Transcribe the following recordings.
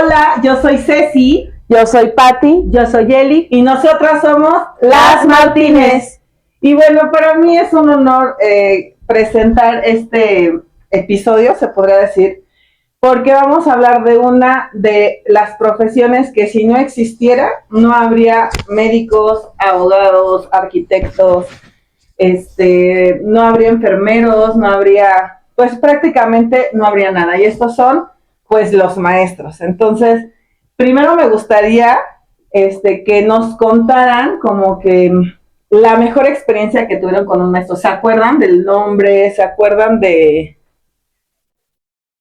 Hola, yo soy Ceci. Yo soy Patti. Yo soy Eli. Y nosotras somos Las Martínez. Y bueno, para mí es un honor presentar este episodio, se podría decir, porque vamos a hablar de una de las profesiones que si no existiera, no habría médicos, abogados, arquitectos, no habría enfermeros, no habría, pues prácticamente no habría nada. Y estos son, pues, los maestros. Entonces, primero me gustaría, que nos contaran como que la mejor experiencia que tuvieron con un maestro. ¿Se acuerdan del nombre? ¿Se acuerdan de...?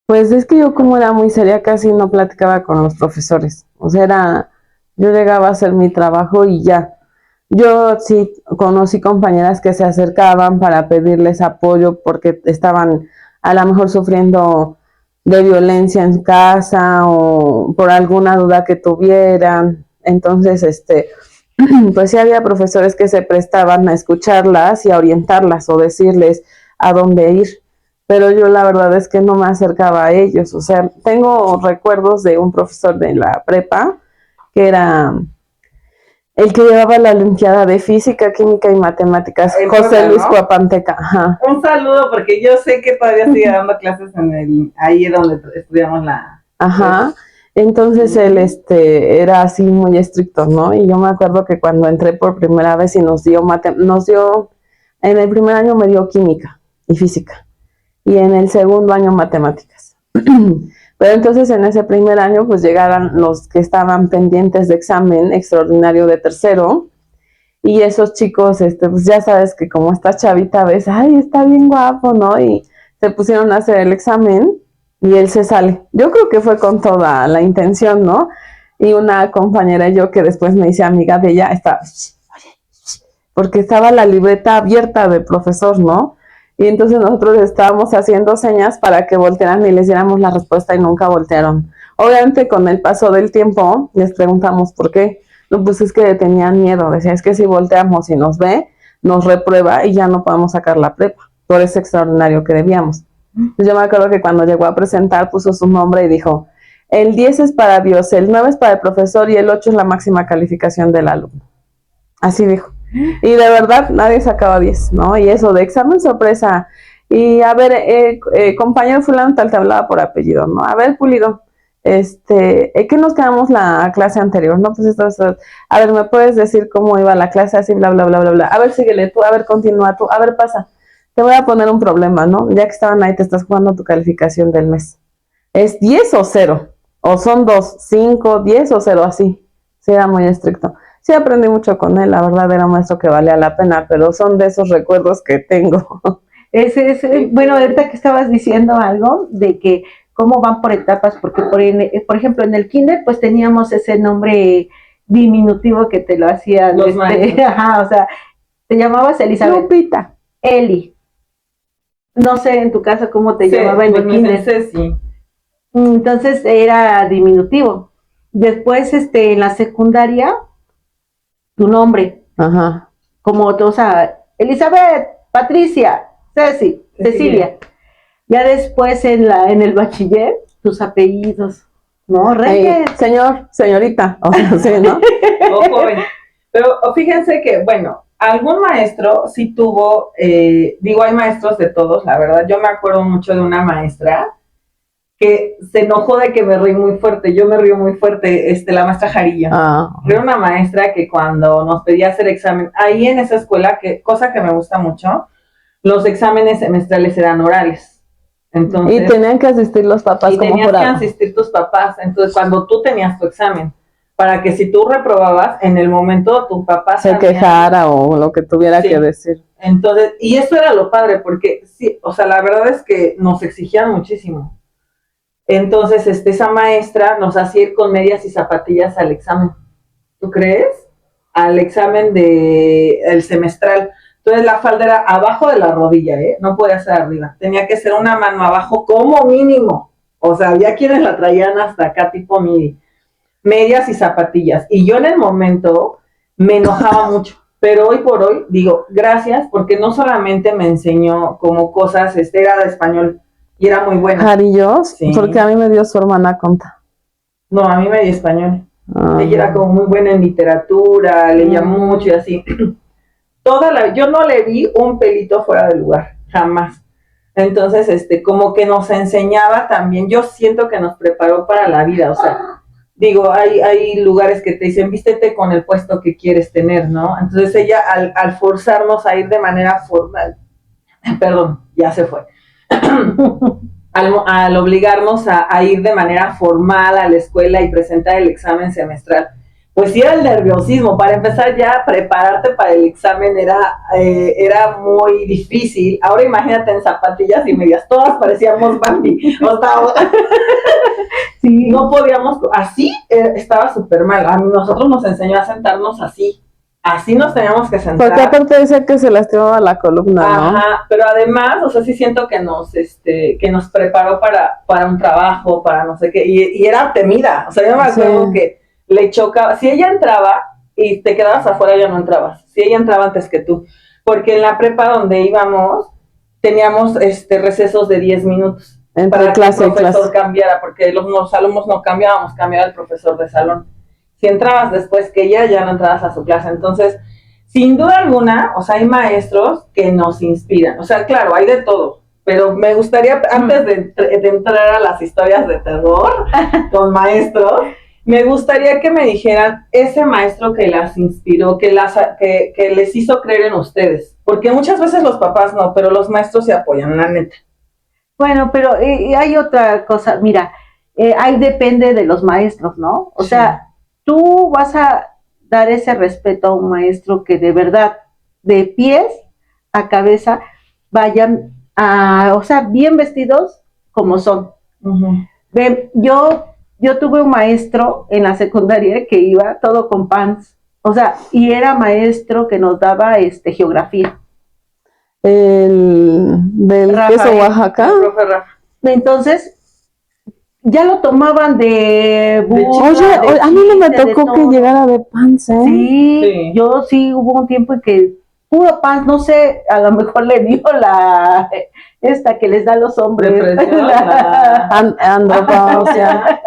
Pues es que yo como era muy seria casi no platicaba con los profesores. O sea, yo llegaba a hacer mi trabajo y ya. Yo sí conocí compañeras que se acercaban para pedirles apoyo porque estaban a lo mejor sufriendo de violencia en casa o por alguna duda que tuvieran. Entonces, pues sí había profesores que se prestaban a escucharlas y a orientarlas o decirles a dónde ir, pero yo la verdad es que no me acercaba a ellos. O sea, tengo recuerdos de un profesor de la prepa que era el que llevaba la Olimpiada de Física, Química y Matemáticas, José Luis Cuapanteca. Ajá. Un saludo, porque yo sé que todavía sigue dando clases ahí donde estudiamos la... Ajá. Entonces él era así muy estricto, ¿no? Y yo me acuerdo que cuando entré por primera vez y nos dio, en el primer año me dio química y física, y en el segundo año matemáticas. Pero entonces en ese primer año pues llegaron los que estaban pendientes de examen extraordinario de tercero, y esos chicos, pues ya sabes que como esta chavita ves, ay, está bien guapo, ¿no? Y se pusieron a hacer el examen y él se sale. Yo creo que fue con toda la intención, ¿no? Y una compañera y yo que después me hice amiga de ella, porque estaba la libreta abierta del profesor, ¿no? Y entonces nosotros estábamos haciendo señas para que voltearan y les diéramos la respuesta y nunca voltearon. Obviamente con el paso del tiempo les preguntamos por qué. No, pues es que tenían miedo, decían, es que si volteamos y nos ve, nos reprueba y ya no podemos sacar la prepa por ese extraordinario que debíamos. Entonces yo me acuerdo que cuando llegó a presentar puso su nombre y dijo, el 10 es para Dios, el 9 es para el profesor y el 8 es la máxima calificación del alumno. Así dijo. Y de verdad nadie sacaba 10, ¿no? Y eso de examen sorpresa. Y a ver, compañero fulano tal, te hablaba por apellido, ¿no? A ver, Pulido, ¿qué nos quedamos la clase anterior? No, pues a ver, ¿me puedes decir cómo iba la clase? Así, bla, bla, bla, bla, bla. A ver, síguele tú, a ver, continúa tú, a ver, pasa. Te voy a poner un problema, ¿no? Ya que estaban ahí, te estás jugando tu calificación del mes. ¿Es 10 o 0? ¿O son 2, 5, 10 o 0? Así. Sí, era muy estricto. Sí, aprendí mucho con él, la verdad era un maestro que valía la pena, pero son de esos recuerdos que tengo. Bueno, ahorita que estabas diciendo algo de que cómo van por etapas, porque por ejemplo en el kinder pues teníamos ese nombre diminutivo que te lo hacían, ajá, o sea, te llamabas Elizabeth. Lupita. Eli. No sé en tu casa cómo te llamaba en el kinder. Sí. Entonces era diminutivo. Después, en la secundaria, tu nombre. Ajá. Como, o sea, Elizabeth, Patricia, Cecilia. Ya después en el bachiller, tus apellidos, ¿no? Reyes. Señor, señorita, o sea, sí, ¿no? O joven. Pero fíjense que, bueno, algún maestro sí tuvo, hay maestros de todos, la verdad. Yo me acuerdo mucho de una maestra que se enojó de que me reí muy fuerte. Yo me río muy fuerte, la maestra Jarilla. Era una maestra que cuando nos pedía hacer examen, ahí en esa escuela, cosa que me gusta mucho, los exámenes semestrales eran orales. Entonces, y tenían que asistir los papás como jurado. Y tenían que asistir tus papás. Entonces, cuando tú tenías tu examen, para que si tú reprobabas, en el momento tu papá se quejara o lo que tuviera que decir. Entonces, y eso era lo padre, porque sí, o sea, la verdad es que nos exigían muchísimo. Entonces, esa maestra nos hacía ir con medias y zapatillas al examen. ¿Tú crees? Al examen el semestral. Entonces, la falda era abajo de la rodilla, no podía ser arriba. Tenía que ser una mano abajo como mínimo. O sea, había quienes la traían hasta acá tipo midi. Medias y zapatillas. Y yo en el momento me enojaba mucho. Pero hoy por hoy digo, gracias, porque no solamente me enseñó como cosas, era de español, y era muy buena. Jarillos, sí. Porque a mí me dio su hermana Conta. No, a mí me dio español. Ah. Ella era como muy buena en literatura, leía mucho y así. Yo no le vi un pelito fuera de lugar, jamás. Entonces, como que nos enseñaba también, yo siento que nos preparó para la vida, o sea, digo, hay lugares que te dicen, vístete con el puesto que quieres tener, ¿no? Entonces ella, al forzarnos a ir de manera formal, perdón, ya se fue, al obligarnos a ir de manera formal a la escuela y presentar el examen semestral, pues sí era el nerviosismo. Para empezar ya, prepararte para el examen era muy difícil. Ahora imagínate en zapatillas y medias, todas parecíamos Bambi. O sea, sí, no podíamos, así estaba súper mal. A nosotros nos enseñó a sentarnos así. Así nos teníamos que sentar. Porque aparte decía que se lastimaba la columna, ¿no? Ajá, pero además, o sea, sí siento que nos preparó para un trabajo, para no sé qué, y era temida. O sea, yo me acuerdo que le chocaba. Si ella entraba y te quedabas afuera, ya no entrabas. Si ella entraba antes que tú. Porque en la prepa donde íbamos, teníamos recesos de 10 minutos. Entre para clase que el profesor y clase cambiara, porque los alumnos no cambiábamos, cambiaba el profesor de salón. Si entrabas después que ella, ya no entrabas a su clase. Entonces, sin duda alguna, o sea, hay maestros que nos inspiran. O sea, claro, hay de todo. Pero me gustaría, antes de entrar a las historias de terror con maestros, me gustaría que me dijeran ese maestro que las inspiró, que les hizo creer en ustedes. Porque muchas veces los papás no, pero los maestros se apoyan, la neta. Bueno, pero hay otra cosa, mira, ahí depende de los maestros, ¿no? O sea, tú vas a dar ese respeto a un maestro que de verdad, de pies a cabeza, vayan o sea, bien vestidos como son. Ven, yo tuve un maestro en la secundaria que iba todo con pants, o sea, y era maestro que nos daba geografía. Del Rafael, queso Oaxaca. Entonces, ya lo tomaban de Oye, a mí no me tocó que llegara de pants, ¿eh? Sí, yo sí, hubo un tiempo en que puro pants, no sé, a lo mejor le dio esta que les da a los hombres. Andropausia.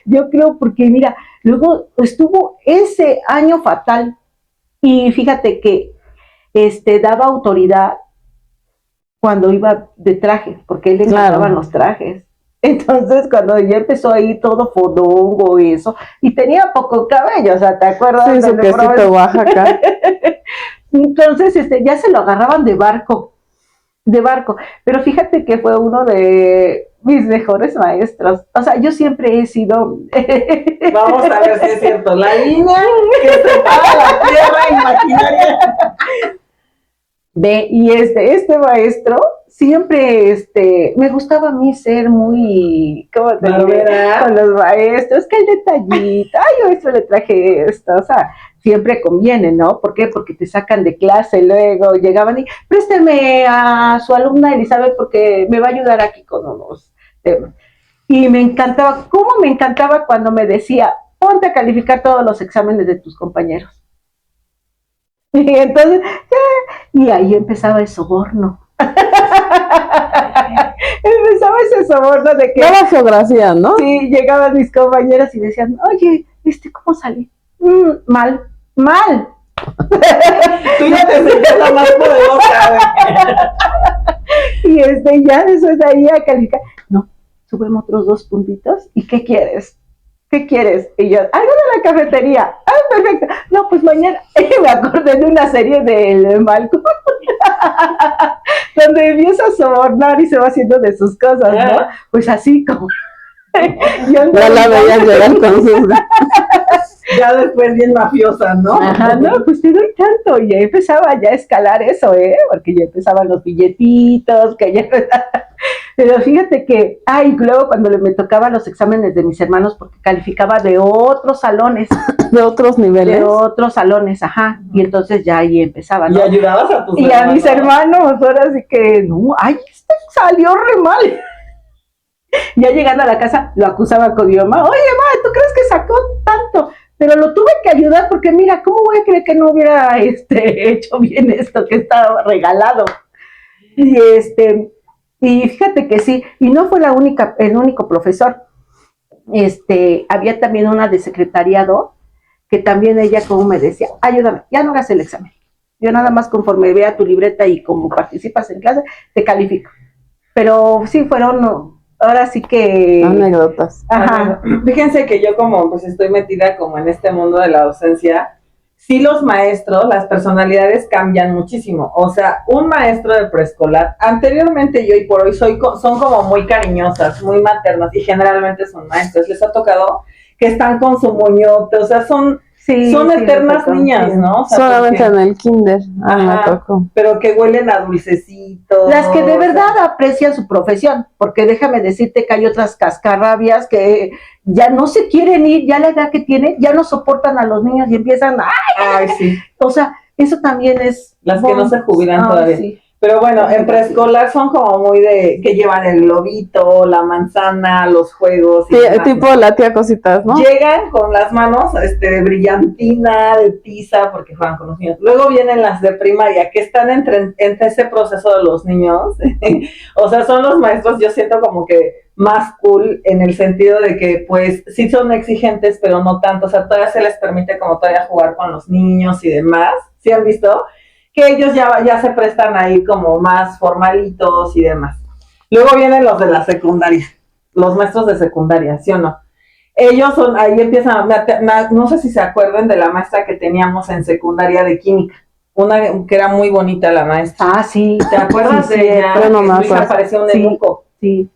Yo creo porque, mira, luego estuvo ese año fatal y fíjate que daba autoridad cuando iba de traje, porque él le encantaban los trajes. Entonces, cuando ya empezó ahí todo fodongo y eso, y tenía poco cabello, o sea, ¿te acuerdas? Sí, su quesito Oaxaca. Entonces, ya se lo agarraban de barco, pero fíjate que fue uno de mis mejores maestros. O sea, yo siempre he sido... Vamos a ver si es cierto, la línea que separa la tierra imaginaria. Y este maestro siempre me gustaba a mí ser muy, ¿cómo te digo? Con los maestros, que el detallito, ay, yo esto le traje esto, o sea, siempre conviene, ¿no? ¿Por qué? Porque te sacan de clase, luego llegaban y présteme a su alumna Elizabeth porque me va a ayudar aquí con unos temas. Y me encantaba, ¿cómo me encantaba cuando me decía, ponte a calificar todos los exámenes de tus compañeros? Y entonces, y ahí empezaba el soborno. Empezaba ese soborno de que... Daba geografía, ¿no? Sí, llegaban mis compañeras y decían, oye, ¿cómo salí? Mal. Tú ya te sentías la más poderosa. Y ya después de ahí a calificar. No, subimos otros 2 puntitos. ¿Y qué quieres? Y yo, algo de la cafetería. Ah, perfecto. No, pues mañana me acordé de una serie del Malcolm donde empieza a sobornar y se va haciendo de sus cosas, ¿no? Pues así como ya la veía llegar con sus... Ya después bien mafiosa, ¿no? Ajá, no, pues te doy tanto. Y ya empezaba ya a escalar eso, porque ya empezaban los billetitos, que ya... Pero fíjate que, luego cuando me tocaban los exámenes de mis hermanos, porque calificaba de otros salones. De otros niveles. De otros salones, ajá. Y entonces ya ahí empezaba, ¿no? Y ayudabas a tus hermanos. Y a mis hermanos, ahora sí que, no, salió re mal. Ya llegando a la casa, lo acusaba con mi mamá. Oye, mamá, ¿tú crees que sacó tanto? Pero lo tuve que ayudar porque mira, ¿cómo voy a creer que no hubiera hecho bien esto que estaba regalado? Y fíjate que sí, y no fue el único profesor. había también una de secretariado, que también ella como me decía, ayúdame, ya no hagas el examen. Yo nada más conforme vea tu libreta y como participas en clase, te califico. Pero sí fueron, ahora sí que... Anécdotas. Ajá. Fíjense que yo como pues estoy metida como en este mundo de la docencia, sí los maestros, las personalidades cambian muchísimo. O sea, un maestro de preescolar, anteriormente y hoy por hoy son como muy cariñosas, muy maternas y generalmente son maestros. Les ha tocado que están con su moñote, o sea, son eternas niñas, ¿no? O sea, solamente en el kinder, me tocó. Pero que huelen a dulcecitos. Las que de verdad aprecian su profesión, porque déjame decirte que hay otras cascarrabias que ya no se quieren ir, ya la edad que tienen, ya no soportan a los niños y empiezan, ¡ay! Sí. O sea, eso también es... Las que no se jubilan todavía. Sí. Pero bueno, en preescolar son como muy de que llevan el globito, la manzana, los juegos. Sí, tipo la tía Cositas, ¿no? Llegan con las manos de brillantina, de tiza, porque juegan con los niños. Luego vienen las de primaria, que están entre ese proceso de los niños. O sea, son los maestros, yo siento como que más cool en el sentido de que, pues, sí son exigentes, pero no tanto. O sea, todavía se les permite como todavía jugar con los niños y demás. ¿Sí han visto? Que ellos ya se prestan ahí como más formalitos y demás. Luego vienen los de la secundaria, los maestros de secundaria, ¿sí o no? Ellos son, ahí empiezan, no sé si se acuerdan de la maestra que teníamos en secundaria de química, una que era muy bonita la maestra. Ah, sí. ¿Te acuerdas de ella? Pero no me acuerdo. Apareció un nenuco. Sí,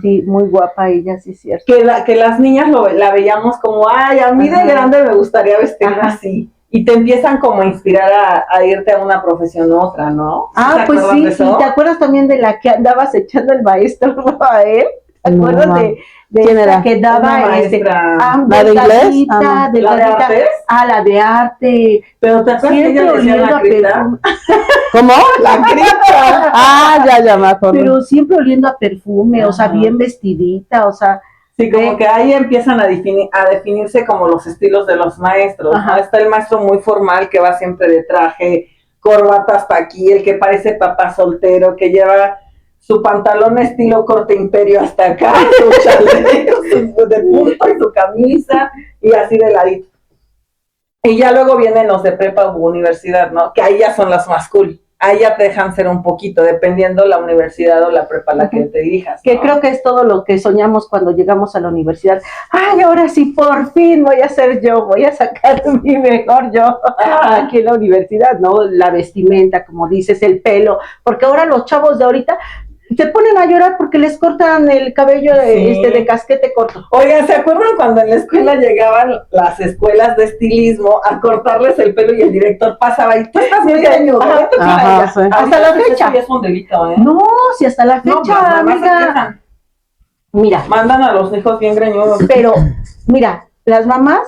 sí, muy guapa ella, sí, cierto. Que las niñas la veíamos como, ay, a mí de grande me gustaría vestirme así. Y te empiezan como a inspirar a irte a una profesión u otra, ¿no? Ah, pues sí, sí. ¿Te acuerdas también de la que andabas echando el maestro a él? ¿Te acuerdas de quién era? Que daba ¿la de inglés? ¿La de artes? La de arte. Pero te acuerdas que ella decía la cripta. ¿Cómo? La cripta. Ya me acuerdo. Pero siempre oliendo a perfume, o sea, bien vestidita, o sea. Sí, como que ahí empiezan a definirse como los estilos de los maestros, ¿no? Está el maestro muy formal que va siempre de traje, corbata hasta aquí, el que parece papá soltero, que lleva su pantalón estilo corte imperio hasta acá, su chaleco de punto y su camisa, y así de ladito. Y ya luego vienen los de prepa u universidad, ¿no? Que ahí ya son las más cool. Ahí ya te dejan ser un poquito, dependiendo la universidad o la prepa a la que te dirijas, ¿no? Que creo que es todo lo que soñamos cuando llegamos a la universidad. Ay, ahora sí, por fin voy a ser yo, voy a sacar mi mejor yo aquí en la universidad, ¿no? La vestimenta, como dices, el pelo, porque ahora los chavos de ahorita se ponen a llorar porque les cortan el cabello de casquete corto. Oigan, ¿se acuerdan cuando en la escuela llegaban las escuelas de estilismo a cortarles el pelo y el director pasaba y tú estás muy greñudo? Hasta la fecha. Eso es un delito, ¿eh? No, si hasta la fecha, no, amiga. Mira. Mandan a los hijos bien greñudos. Pero, mira, las mamás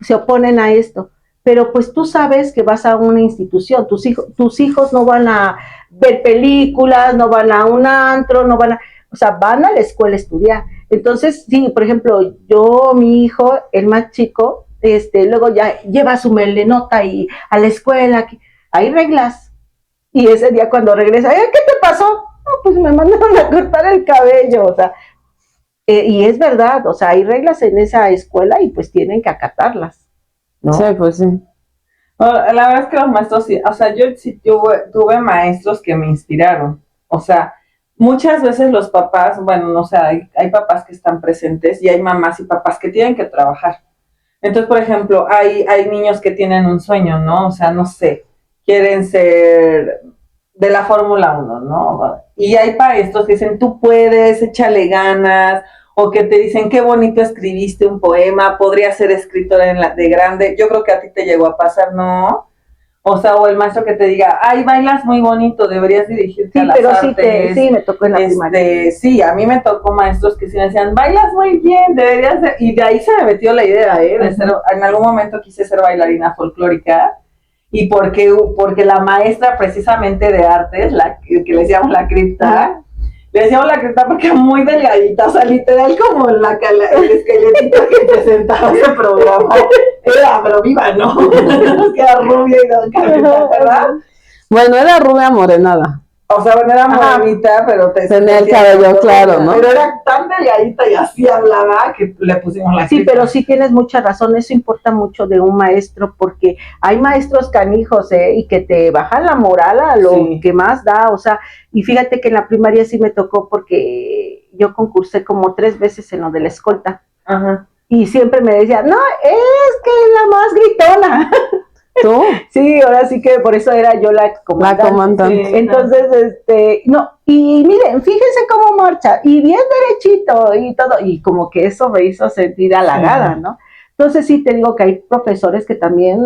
se oponen a esto. Pero pues tú sabes que vas a una institución, tus hijos no van a ver películas, no van a un antro, o sea, van a la escuela a estudiar. Entonces, sí, por ejemplo, mi hijo, el más chico, luego ya lleva su melenota y a la escuela, hay reglas. Y ese día cuando regresa, ¿qué te pasó? No, pues me mandaron a cortar el cabello, o sea, y es verdad, o sea, hay reglas en esa escuela y pues tienen que acatarlas. ¿No? Sí, pues sí. Bueno, la verdad es que los maestros sí, o sea, yo sí tuve maestros que me inspiraron. O sea, muchas veces los papás, bueno, no sé, hay papás que están presentes y hay mamás y papás que tienen que trabajar. Entonces, por ejemplo, hay niños que tienen un sueño, ¿no? O sea, no sé, quieren ser de la Fórmula 1, ¿no? Y hay maestros que dicen, tú puedes, échale ganas, o que te dicen, qué bonito escribiste un poema, podría ser escritora de grande. Yo creo que a ti te llegó a pasar, ¿no? O sea, o el maestro que te diga, ay, bailas muy bonito, deberías dirigirte a las artes. Sí, me tocó en la primaria. Sí, a mí me tocó maestros que sí me decían, bailas muy bien, deberías de... Y de ahí se me metió la idea, de ser, en algún momento quise ser bailarina folclórica, y porque la maestra precisamente de artes, la que le decíamos la cripta, le decíamos la cripta porque era muy delgadita, o sea, literal como el esqueletito que presentaba ese programa. Era, pero viva, ¿no? Que era rubia y no, ¿verdad? Bueno, era rubia morenada. O sea, bueno, era Ajá. morenita, pero Tenía el cabello claro, ¿no? Pero era tan delgadita y así hablaba que le pusimos la Sí, crítica. pero sí tienes mucha razón, eso importa mucho de un maestro, porque hay maestros canijos, y que te bajan la moral a lo Sí. que más da, o sea, y fíjate que en la primaria sí me tocó porque yo concursé como 3 veces en lo de la escolta, Ajá. y siempre me decían, no, es que es la más gritona. ¿Tú? Sí, ahora sí que por eso era yo la comandante. La comandante. Sí, Entonces, no, y miren, fíjense cómo marcha, y bien derechito, y todo, y como que eso me hizo sentir halagada, ¿no? Entonces sí te digo que hay profesores que también,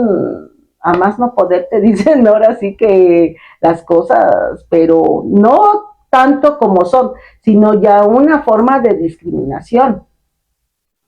a más no poder, te dicen ahora sí que las cosas, pero no tanto como son, sino ya una forma de discriminación.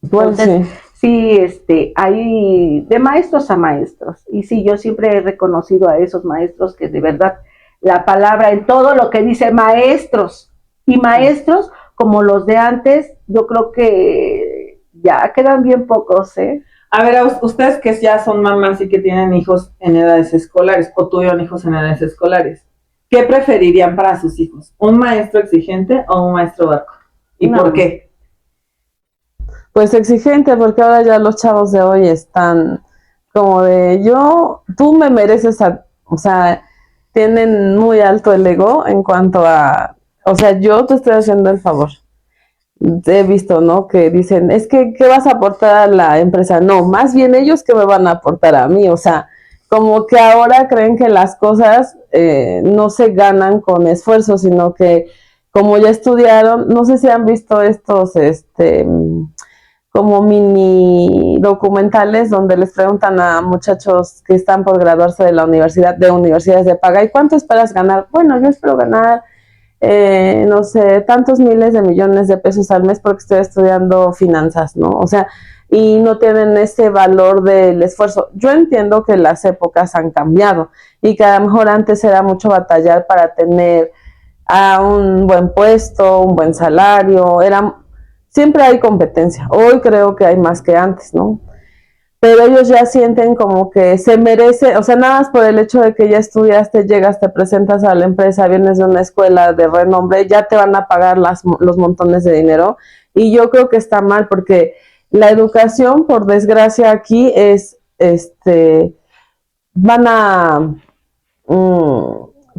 Pues Entonces, sí. sí, hay de maestros a maestros. Y sí, yo siempre he reconocido a esos maestros que de verdad la palabra en todo lo que dice maestros y maestros como los de antes, yo creo que ya quedan bien pocos, ¿eh? A ver, ustedes que ya son mamás y que tienen hijos en edades escolares o tuvieron hijos en edades escolares, ¿qué preferirían para sus hijos? ¿Un maestro exigente o un maestro barco? ¿Y No. por qué? Pues exigente, porque ahora ya los chavos de hoy están como de tú me mereces, o sea, tienen muy alto el ego en cuanto a, o sea, yo te estoy haciendo el favor. He visto, ¿no? Que dicen, es que, ¿qué vas a aportar a la empresa? No, más bien ellos que me van a aportar a mí, o sea, como que ahora creen que las cosas no se ganan con esfuerzo, sino que como ya estudiaron, no sé si han visto estos, como mini documentales donde les preguntan a muchachos que están por graduarse de la universidad, de universidades de paga, ¿y cuánto esperas ganar? Bueno, yo espero ganar, no sé, tantos miles de millones de pesos al mes porque estoy estudiando finanzas, ¿no? O sea, y no tienen ese valor del esfuerzo. Yo entiendo que las épocas han cambiado y que a lo mejor antes era mucho batallar para tener a un buen puesto, un buen salario, siempre hay competencia. Hoy creo que hay más que antes, ¿no? Pero ellos ya sienten como que se merece, o sea, nada más por el hecho de que ya estudiaste, llegas, te presentas a la empresa, vienes de una escuela de renombre, ya te van a pagar los montones de dinero. Y yo creo que está mal porque la educación, por desgracia, aquí van a,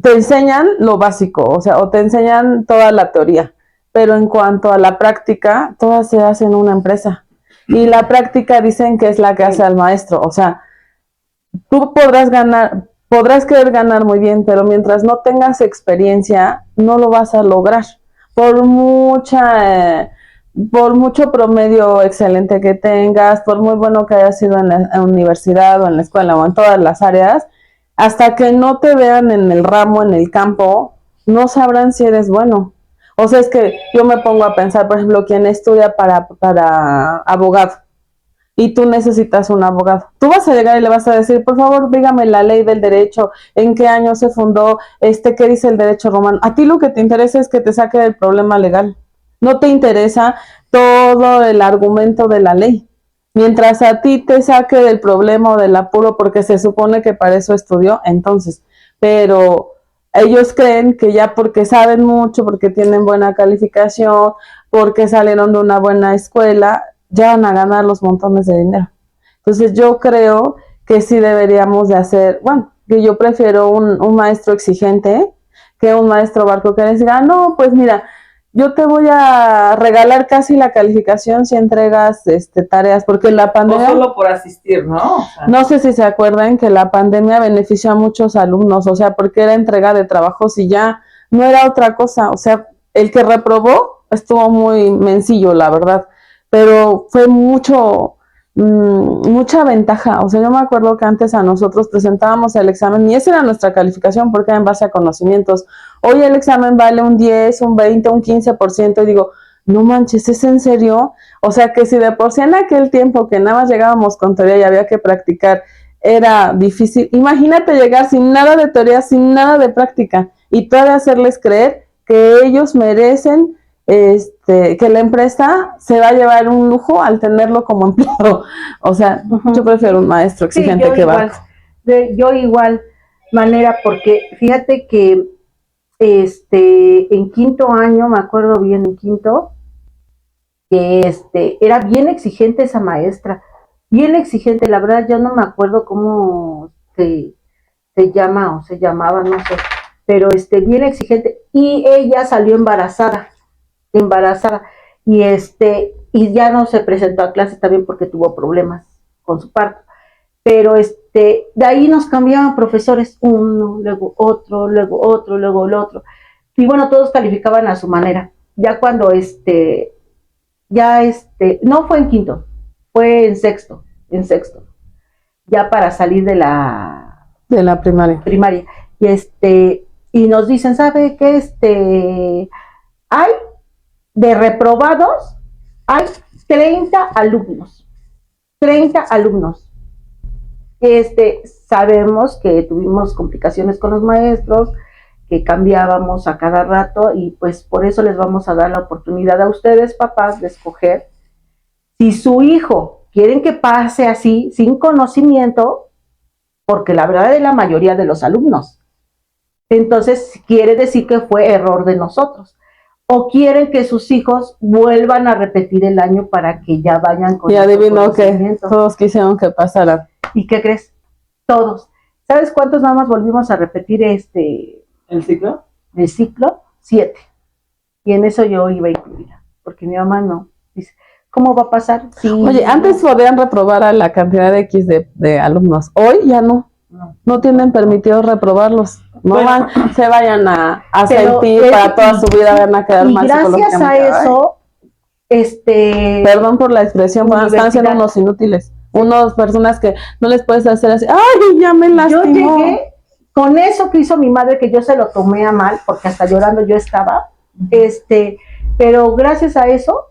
te enseñan lo básico, o sea, o te enseñan toda la teoría, pero en cuanto a la práctica, todas se hacen en una empresa. Y la práctica dicen que es la que hace al maestro, o sea, tú podrás querer ganar muy bien, pero mientras no tengas experiencia, no lo vas a lograr. Por por mucho promedio excelente que tengas, por muy bueno que hayas sido en la universidad o en la escuela o en todas las áreas, hasta que no te vean en el ramo, en el campo, no sabrán si eres bueno. O sea, es que yo me pongo a pensar, por ejemplo, quien estudia para abogado y tú necesitas un abogado. Tú vas a llegar y le vas a decir, por favor, dígame la ley del derecho, en qué año se fundó, qué dice el derecho romano. A ti lo que te interesa es que te saque del problema legal. No te interesa todo el argumento de la ley. Mientras a ti te saque del problema o del apuro, porque se supone que para eso estudió, entonces, pero ellos creen que ya porque saben mucho, porque tienen buena calificación, porque salieron de una buena escuela, ya van a ganar los montones de dinero. Entonces yo creo que sí deberíamos de hacer, bueno, que yo prefiero un maestro exigente que un maestro barco que les diga, no, pues mira, yo te voy a regalar casi la calificación si entregas tareas, porque la pandemia... O solo por asistir, ¿no? O sea, no sé si se acuerdan que la pandemia benefició a muchos alumnos, o sea, porque era entrega de trabajos y ya no era otra cosa, o sea, el que reprobó estuvo muy mencillo, la verdad, pero fue mucha ventaja, o sea, yo me acuerdo que antes a nosotros presentábamos el examen y esa era nuestra calificación porque era en base a conocimientos. Hoy el examen vale un 10, un 20, un 15% y digo, no manches, ¿es en serio? O sea que si de por sí en aquel tiempo que nada más llegábamos con teoría y había que practicar era difícil, imagínate llegar sin nada de teoría, sin nada de práctica y todavía hacerles creer que ellos merecen que la empresa se va a llevar un lujo al tenerlo como empleado. O sea, yo prefiero un maestro exigente Sí, que barco. yo igual manera, porque fíjate que en quinto año, me acuerdo bien, en quinto, que era bien exigente esa maestra, bien exigente, la verdad yo no me acuerdo cómo se llama o se llamaba, no sé, pero bien exigente, y ella salió embarazada, y ya no se presentó a clases también porque tuvo problemas con su parto, pero de ahí nos cambiaban profesores, uno, luego otro, luego otro, luego el otro, y bueno, todos calificaban a su manera, ya cuando no fue en quinto, fue en sexto, ya para salir De la primaria. primaria, y y nos dicen, ¿sabe qué? Hay de reprobados, hay 30 alumnos, 30 alumnos. Sabemos que tuvimos complicaciones con los maestros, que cambiábamos a cada rato, y pues por eso les vamos a dar la oportunidad a ustedes, papás, de escoger si su hijo quieren que pase así, sin conocimiento, porque la verdad es la mayoría de los alumnos. Entonces quiere decir que fue error de nosotros. O quieren que sus hijos vuelvan a repetir el año para que ya vayan con y adivino que todos quisieron que pasaran. ¿Y qué crees? Todos. ¿Sabes cuántos nada más volvimos a repetir ¿El ciclo? el ciclo? 7. Y en eso yo iba incluida, porque mi mamá no. Dice, ¿cómo va a pasar? Sí, Oye, antes podían reprobar a la cantidad de X de alumnos. Hoy ya no. No tienen permitido reprobarlos. No Bueno, se vayan a sentir para toda su vida, van a quedar mal psicológicamente. Y gracias a eso, perdón por la expresión, están siendo unos inútiles. Unas personas que no les puedes hacer así, ¡ay, ya me lastimó! Yo llegué con eso que hizo mi madre, que yo se lo tomé a mal, porque hasta llorando yo estaba, pero gracias a eso,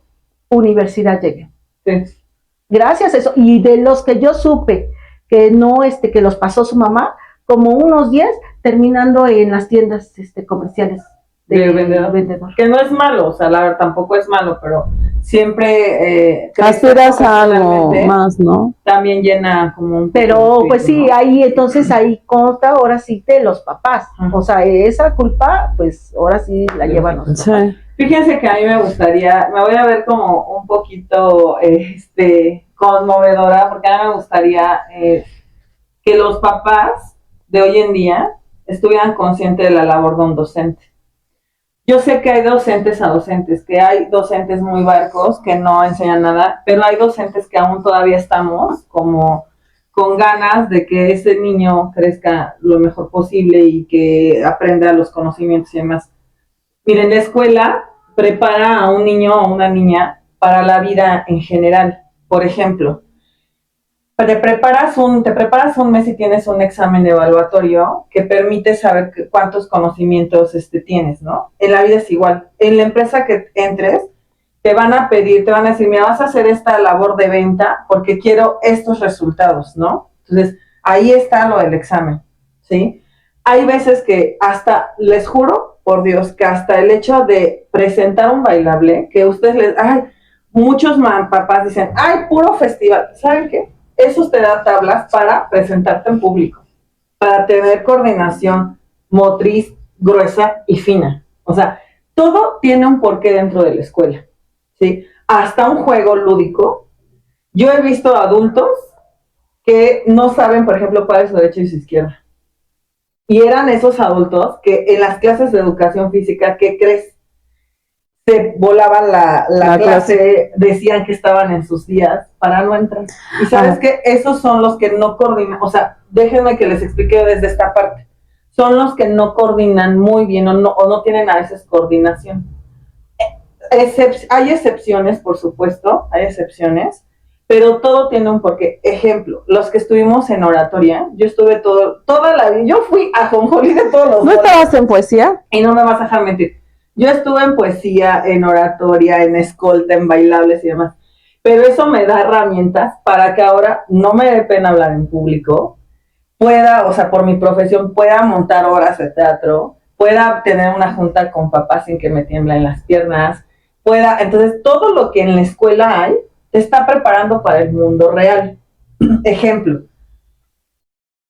universidad llegué. Sí. Gracias a eso, y de los que yo supe que no, que los pasó su mamá, como unos 10 terminando en las tiendas comerciales de vendedor. Que no es malo, o sea, la verdad tampoco es malo, pero siempre aspiras a algo más, ¿no? También llena como un... Pero pues sí, ¿no? Ahí consta ahora sí de los papás, o sea, esa culpa pues ahora sí la llevan los papás. Sí. Fíjense que a mí me gustaría, me voy a ver como un poquito conmovedora, porque a mí me gustaría que los papás de hoy en día estuvieran conscientes de la labor de un docente. Yo sé que hay docentes a docentes, que hay docentes muy barcos que no enseñan nada, pero hay docentes que aún todavía estamos como con ganas de que ese niño crezca lo mejor posible y que aprenda los conocimientos y demás. Miren, la escuela prepara a un niño o una niña para la vida en general. Por ejemplo, te preparas un mes y tienes un examen evaluatorio que permite saber cuántos conocimientos tienes, ¿no? En la vida es igual. En la empresa que entres, te van a decir, mira, vas a hacer esta labor de venta porque quiero estos resultados, ¿no? Entonces, ahí está lo del examen, ¿sí? Hay veces que hasta, les juro, por Dios, que hasta el hecho de presentar un bailable, que ustedes muchos papás dicen, ay, puro festival, ¿saben qué? Eso te da tablas para presentarte en público, para tener coordinación motriz gruesa y fina. O sea, todo tiene un porqué dentro de la escuela, ¿sí? Hasta un juego lúdico. Yo he visto adultos que no saben, por ejemplo, cuál es su derecha y su izquierda. Y eran esos adultos que en las clases de educación física, ¿qué crees? Se volaban la clase, decían que estaban en sus días para no entrar. Y sabes que esos son los que no coordinan, o sea, déjenme que les explique desde esta parte. Son los que no coordinan muy bien o no tienen a veces coordinación. Hay excepciones, por supuesto, hay excepciones, pero todo tiene un porqué. Ejemplo, los que estuvimos en oratoria, yo estuve toda la vida, yo fui a Jonjolí de todos los... ¿No estabas en poesía? Y no me vas a dejar mentir. Yo estuve en poesía, en oratoria, en escolta, en bailables y demás. Pero eso me da herramientas para que ahora no me dé pena hablar en público, pueda, o sea, por mi profesión, pueda montar obras de teatro, pueda tener una junta con papás sin que me tiemblen las piernas, entonces todo lo que en la escuela hay, te está preparando para el mundo real. Ejemplo,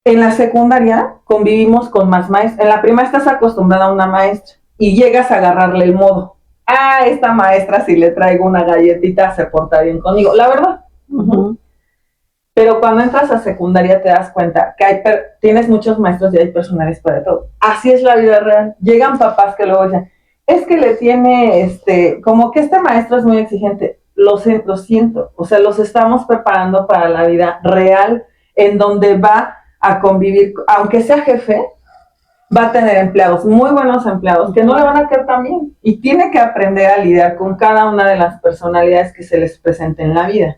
En la secundaria convivimos con más maestros. En la primaria estás acostumbrada a una maestra y llegas a agarrarle el modo. Ah, esta maestra, si le traigo una galletita, se porta bien conmigo. La verdad. Pero cuando entras a secundaria te das cuenta que tienes muchos maestros y hay personales para todo. Así es la vida real. Llegan papás que luego dicen, es que le tiene, como que este maestro es muy exigente. Lo siento. O sea, los estamos preparando para la vida real, en donde va a convivir, aunque sea jefe, va a tener empleados, muy buenos empleados, que no le van a quedar tan bien. Y tiene que aprender a lidiar con cada una de las personalidades que se les presente en la vida.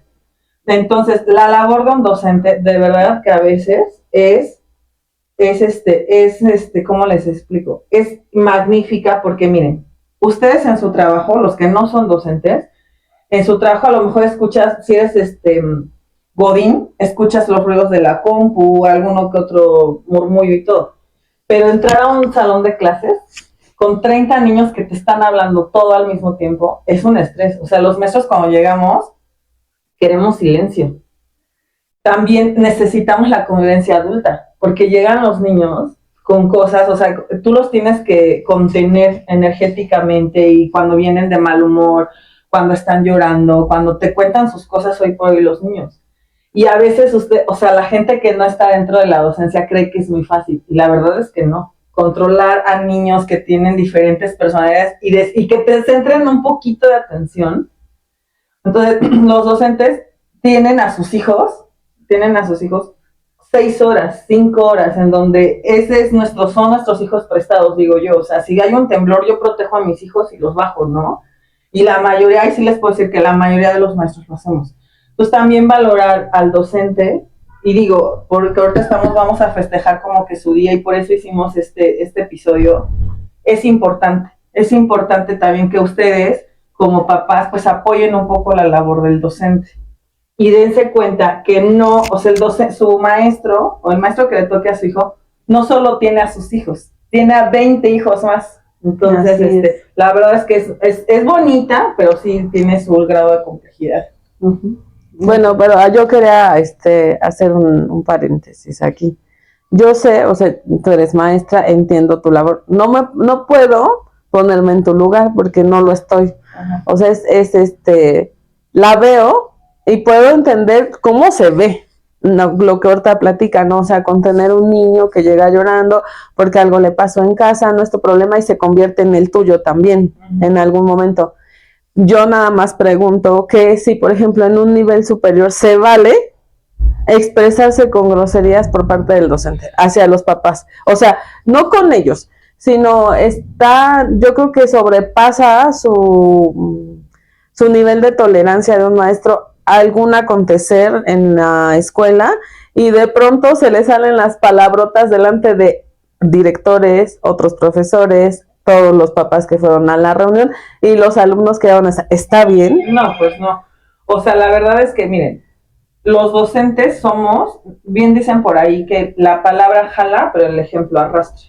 Entonces, la labor de un docente, de verdad que a veces ¿cómo les explico? Es magnífica porque, miren, ustedes en su trabajo, los que no son docentes, en su trabajo a lo mejor escuchas, si eres godín, escuchas los ruidos de la compu, alguno que otro murmullo y todo. Pero entrar a un salón de clases con 30 niños que te están hablando todo al mismo tiempo es un estrés. O sea, los maestros cuando llegamos queremos silencio. También necesitamos la convivencia adulta, porque llegan los niños con cosas, o sea, tú los tienes que contener energéticamente y cuando vienen de mal humor, cuando están llorando, cuando te cuentan sus cosas hoy por hoy los niños. Y a veces la gente que no está dentro de la docencia cree que es muy fácil, y la verdad es que no. Controlar a niños que tienen diferentes personalidades y que te centren un poquito de atención. Entonces, los docentes tienen a sus hijos 6 horas, 5 horas, en donde son nuestros hijos prestados, digo yo. O sea, si hay un temblor, yo protejo a mis hijos y los bajo, ¿no? Y la mayoría, ahí sí les puedo decir que la mayoría de los maestros lo hacemos. Entonces, también valorar al docente, y digo, porque ahorita vamos a festejar como que su día, y por eso hicimos este episodio, es importante. Es importante también que ustedes, como papás, pues apoyen un poco la labor del docente. Y dense cuenta que no, o sea, su maestro, o el maestro que le toque a su hijo, no solo tiene a sus hijos, tiene a 20 hijos más. Entonces, la verdad es que es bonita, pero sí tiene su grado de complejidad. Bueno, pero yo quería hacer un paréntesis aquí. Yo sé, o sea, tú eres maestra, entiendo tu labor. No puedo ponerme en tu lugar porque no lo estoy. Ajá. O sea, la veo y puedo entender cómo se ve, lo que ahorita platica, ¿no? O sea, con tener un niño que llega llorando porque algo le pasó en casa, no es tu problema y se convierte en el tuyo también, en algún momento. Yo nada más pregunto que si, por ejemplo, en un nivel superior se vale expresarse con groserías por parte del docente hacia los papás. O sea, no con ellos, sino yo creo que sobrepasa su nivel de tolerancia de un maestro algún acontecer en la escuela y de pronto se le salen las palabrotas delante de directores, otros profesores, todos los papás que fueron a la reunión y los alumnos quedaron, ¿está bien? No, pues no. O sea, la verdad es que, miren, los docentes somos, bien dicen por ahí que la palabra jala, pero el ejemplo arrastra,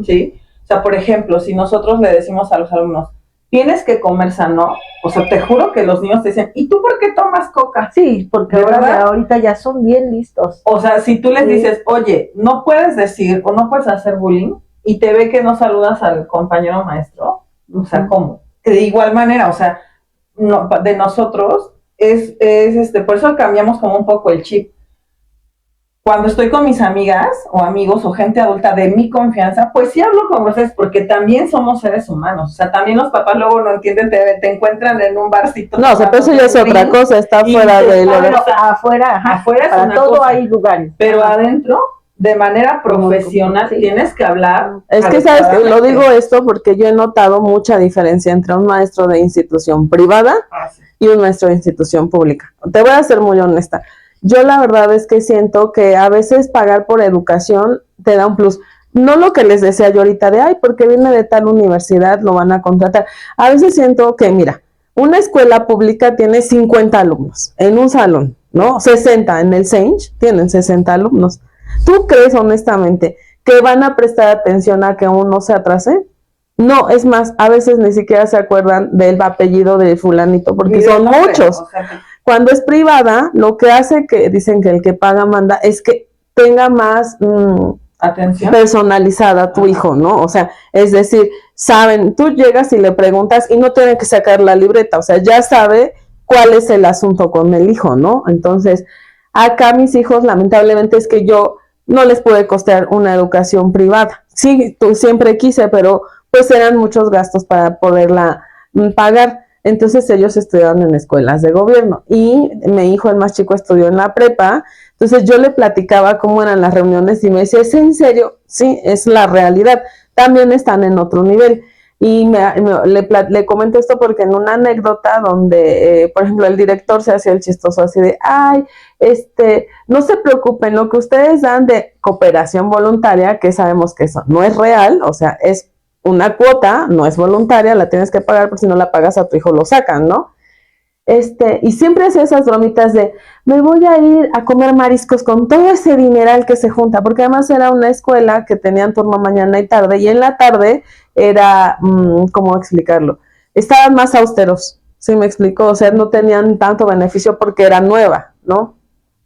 ¿sí? O sea, por ejemplo, si nosotros le decimos a los alumnos, tienes que comer sano, o sea, te juro que los niños te dicen, ¿y tú por qué tomas coca? Sí, porque ahorita ya son bien listos. O sea, si tú les dices, oye, no puedes decir o no puedes hacer bullying, y te ve que no saludas al compañero maestro, o sea, ¿cómo? De igual manera, o sea, de nosotros, por eso cambiamos como un poco el chip. Cuando estoy con mis amigas o amigos o gente adulta de mi confianza, pues sí hablo con ustedes porque también somos seres humanos. O sea, también los papás luego no entienden, te encuentran en un barcito. No, o sea, pero eso ya es otra cosa, está fuera de lo de... Afuera es para todo cosa, hay lugares. Pero adentro, de manera profesional, tienes que hablar. Es que, ¿sabes qué? Lo digo esto porque yo he notado mucha diferencia entre un maestro de institución privada y un maestro de institución pública. Te voy a ser muy honesta. Yo la verdad es que siento que a veces pagar por educación te da un plus. No lo que les decía yo ahorita de, porque viene de tal universidad, lo van a contratar. A veces siento que, mira, una escuela pública tiene 50 alumnos en un salón, ¿no? 60 en el Saint tienen 60 alumnos. ¿Tú crees honestamente que van a prestar atención a que uno se atrase? No, es más, a veces ni siquiera se acuerdan del apellido de fulanito, porque son muchos. Cuando es privada, lo que hace que dicen que el que paga manda es que tenga más atención personalizada a tu hijo, ¿no? O sea, es decir, saben, tú llegas y le preguntas y no tienen que sacar la libreta, o sea, ya sabe cuál es el asunto con el hijo, ¿no? Entonces, acá mis hijos, lamentablemente, es que yo no les pude costear una educación privada. Sí, tú siempre quise, pero pues eran muchos gastos para poderla pagar. Entonces ellos estudiaron en escuelas de gobierno y mi hijo, el más chico, estudió en la prepa. Entonces yo le platicaba cómo eran las reuniones y me decía, ¿es en serio? Sí, es la realidad. También están en otro nivel. Y le comento esto porque en una anécdota donde, por ejemplo, el director se hacía el chistoso así de, ay, no se preocupen, lo que ustedes dan de cooperación voluntaria, que sabemos que eso no es real, o sea, es una cuota, no es voluntaria, la tienes que pagar, porque si no la pagas a tu hijo lo sacan, ¿no? Y siempre hacía esas bromitas de, me voy a ir a comer mariscos con todo ese dineral que se junta, porque además era una escuela que tenían turno mañana y tarde, y en la tarde era, ¿cómo explicarlo? Estaban más austeros, ¿sí me explico? O sea, no tenían tanto beneficio porque era nueva, ¿no?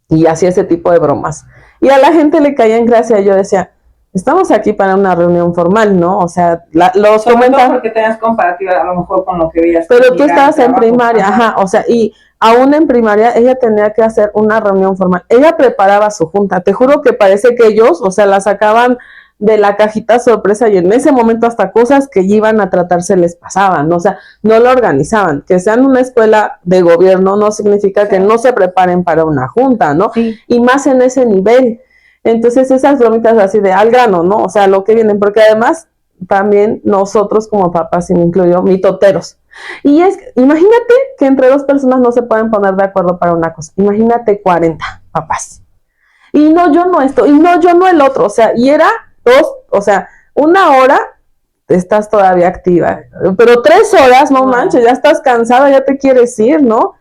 Y hacía ese tipo de bromas. Y a la gente le caía en gracia, yo decía, estamos aquí para una reunión formal, ¿no? O sea, los comentarios. Porque tenías comparativa a lo mejor con lo que veías. Pero tú estabas en primaria, ajá, o sea, y aún en primaria ella tenía que hacer una reunión formal. Ella preparaba su junta. Te juro que parece que ellos, o sea, la sacaban de la cajita sorpresa y en ese momento hasta cosas que iban a tratarse les pasaban, ¿no? O sea, no lo organizaban. Que sean una escuela de gobierno no significa que no se preparen para una junta, ¿no? Sí. Y más en ese nivel. Entonces esas bromitas así de al grano, ¿no? O sea, lo que vienen, porque además también nosotros como papás, y me incluyo, mitoteros. Y es, imagínate que entre dos personas no se pueden poner de acuerdo para una cosa. Imagínate 40 papás. Y no, yo no esto, y no, yo no el otro. O sea, y era dos, o sea, una hora estás todavía activa, pero 3 horas, no manches, ya estás cansada, ya te quieres ir, ¿no?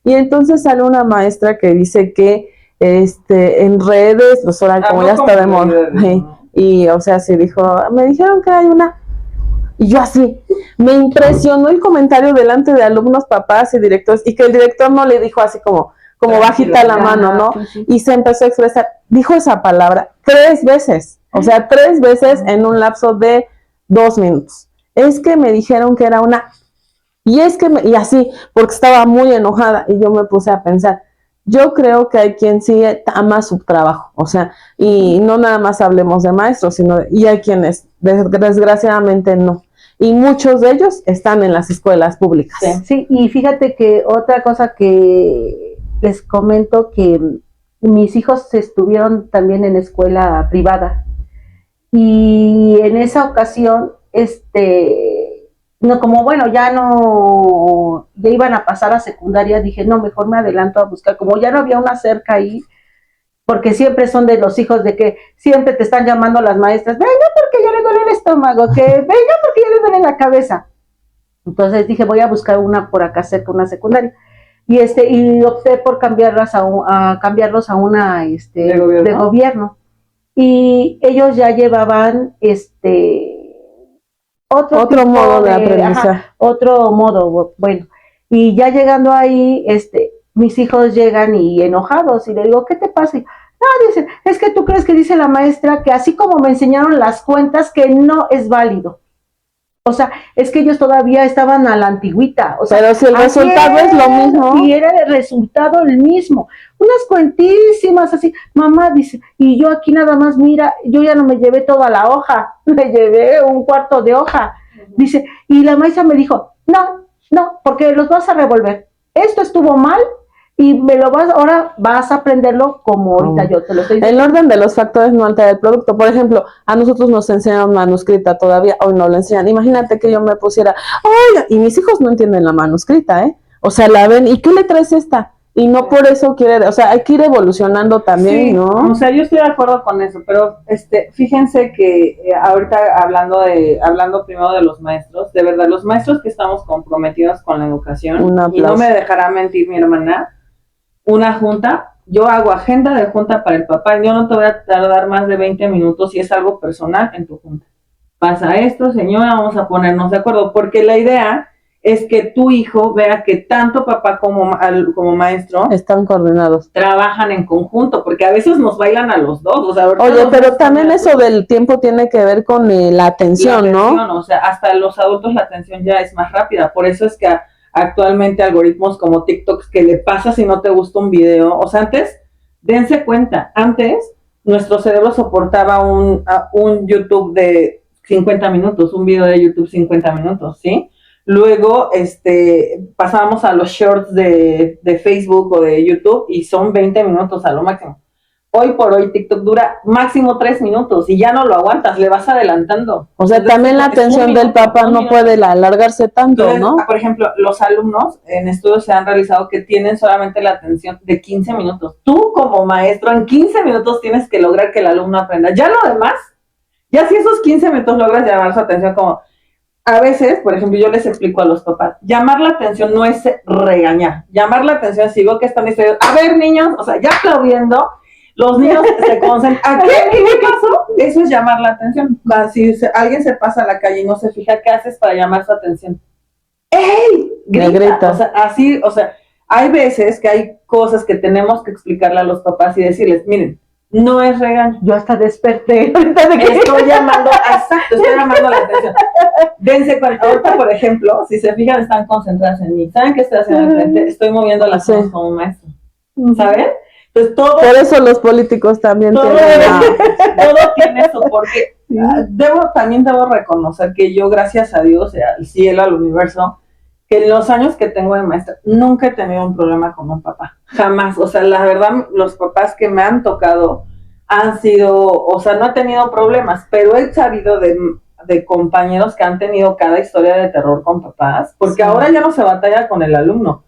Y entonces sale una maestra que dice que en redes, pues ahora como ya está de moda, y o sea, sí dijo, me dijeron que hay una, y yo así, me impresionó el comentario delante de alumnos, papás y directores, y que el director no le dijo así como bajita la mano, ¿no? Y se empezó a expresar, dijo esa palabra 3 veces, o sea, 3 veces en un lapso de 2 minutos. Es que me dijeron que era una, y es que, y así, porque estaba muy enojada, y yo me puse a pensar, yo creo que hay quien sí ama su trabajo, o sea, y no nada más hablemos de maestros, y hay quienes desgraciadamente no. Y muchos de ellos están en las escuelas públicas. Sí, y fíjate que otra cosa que les comento, que mis hijos estuvieron también en escuela privada. Y en esa ocasión, no, como bueno, ya iban a pasar a secundaria, dije, no, mejor me adelanto a buscar, como ya no había una cerca ahí, porque siempre son de los hijos de que siempre te están llamando las maestras, venga porque ya le duele el estómago, que venga porque ya le duele la cabeza. Entonces dije, voy a buscar una por acá cerca, una secundaria. Y opté por cambiarlos a una ¿De gobierno. Y ellos ya llevaban otro modo de aprendizaje. Otro modo, bueno. Y ya llegando ahí, mis hijos llegan y enojados, y le digo, ¿qué te pasa? Y, no, dicen, es que tú crees que dice la maestra que así como me enseñaron las cuentas, que no es válido. O sea, es que ellos todavía estaban a la antigüita. O sea, pero si el resultado es lo mismo. Y era el resultado el mismo. Unas cuentísimas así. Mamá dice, y yo aquí nada más, mira, yo ya no me llevé toda la hoja, me llevé un cuarto de hoja. Dice, y la maestra me dijo, no, porque los vas a revolver. Esto estuvo mal y ahora vas a aprenderlo como ahorita yo te lo estoy diciendo. El orden de los factores no altera el producto. Por ejemplo, a nosotros nos enseñan manuscrita todavía, hoy no lo enseñan. Imagínate que yo me pusiera, oye, y mis hijos no entienden la manuscrita, O sea, la ven, ¿y qué letra es esta? Y no por eso o sea, hay que ir evolucionando también, sí, ¿no? O sea, yo estoy de acuerdo con eso, pero fíjense que ahorita hablando primero de los maestros, de verdad, los maestros que estamos comprometidos con la educación, y no me dejará mentir mi hermana, una junta, yo hago agenda de junta para el papá, yo no te voy a tardar más de 20 minutos si es algo personal en tu junta. Pasa esto, señora, vamos a ponernos de acuerdo, porque la idea es que tu hijo vea que tanto papá como maestro están coordinados, trabajan en conjunto, porque a veces nos bailan a los dos. O sea, oye, pero también eso del tiempo tiene que ver con la atención, ¿no? O sea, hasta los adultos la atención ya es más rápida. Por eso es que actualmente algoritmos como TikTok, que le pasa si no te gusta un video. O sea, antes, dense cuenta, antes nuestro cerebro soportaba un YouTube de 50 minutos, un video de YouTube 50 minutos, ¿sí? Luego, pasábamos a los shorts de Facebook o de YouTube y son 20 minutos a lo máximo. Hoy por hoy TikTok dura máximo 3 minutos y ya no lo aguantas, le vas adelantando. O sea, entonces, también la atención del papá no puede alargarse tanto, entonces, ¿no? Por ejemplo, los alumnos en estudios se han realizado que tienen solamente la atención de 15 minutos. Tú como maestro en 15 minutos tienes que lograr que el alumno aprenda. Ya lo demás, ya si esos 15 minutos logras llamar su atención como... A veces, por ejemplo, yo les explico a los papás, llamar la atención no es regañar. Llamar la atención, si veo que están distraídos, a ver niños, o sea, ya aplaudiendo, los niños se concentran. ¿Qué pasó? Eso es llamar la atención. Si alguien se pasa a la calle y no se fija, ¿qué haces para llamar su atención? ¡Ey! Grita. O sea, así, o sea, hay veces que hay cosas que tenemos que explicarle a los papás y decirles, miren, no es regaño. Yo hasta desperté. Estoy llamando, exacto, estoy llamando la atención. Dense cuenta, ahorita, por ejemplo, si se fijan, están concentradas en mí. ¿Saben qué estoy haciendo al frente? Estoy moviendo las manos como maestro. ¿Saben? Entonces, todo... Por eso los políticos también todo tiene eso, porque también debo reconocer que yo, gracias a Dios, al cielo, al universo, que en los años que tengo de maestra, nunca he tenido un problema con un papá. Jamás. O sea, la verdad, los papás que me han tocado han sido, o sea, no he tenido problemas, pero he sabido de compañeros que han tenido cada historia de terror con papás, porque ahora ya no se batalla con el alumno.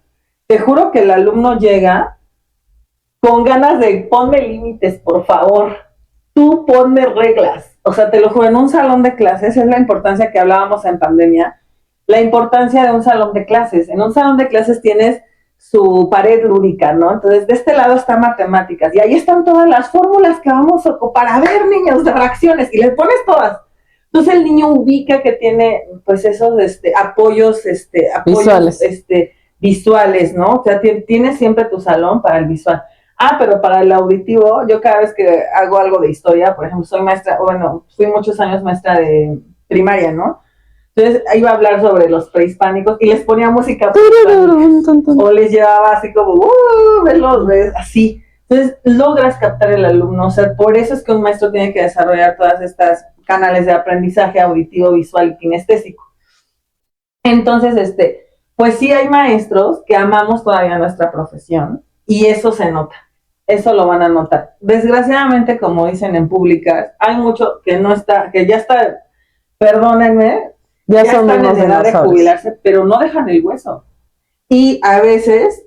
Te juro que el alumno llega con ganas de ponme límites, por favor. Tú ponme reglas. O sea, te lo juro, en un salón de clases, es la importancia que hablábamos en pandemia, la importancia de un salón de clases. En un salón de clases tienes su pared lúdica, ¿no? Entonces, de este lado está matemáticas, y ahí están todas las fórmulas que vamos a ocupar. A ver, niños, de fracciones, y les pones todas. Entonces, el niño ubica que tiene, pues, esos apoyos visuales, ¿no? O sea, tienes siempre tu salón para el visual. Pero para el auditivo, yo cada vez que hago algo de historia, por ejemplo, soy maestra, fui muchos años maestra de primaria, ¿no? Entonces iba a hablar sobre los prehispánicos y les ponía música o les llevaba así como, ves, así. Entonces logras captar el alumno, o sea, por eso es que un maestro tiene que desarrollar todas estas canales de aprendizaje auditivo, visual y kinestésico. Entonces, pues sí hay maestros que amamos todavía nuestra profesión y eso se nota. Eso lo van a notar. Desgraciadamente, como dicen en públicas, hay mucho que no está, que ya está, perdónenme, ya están en edad de jubilarse, pero no dejan el hueso. Y a veces,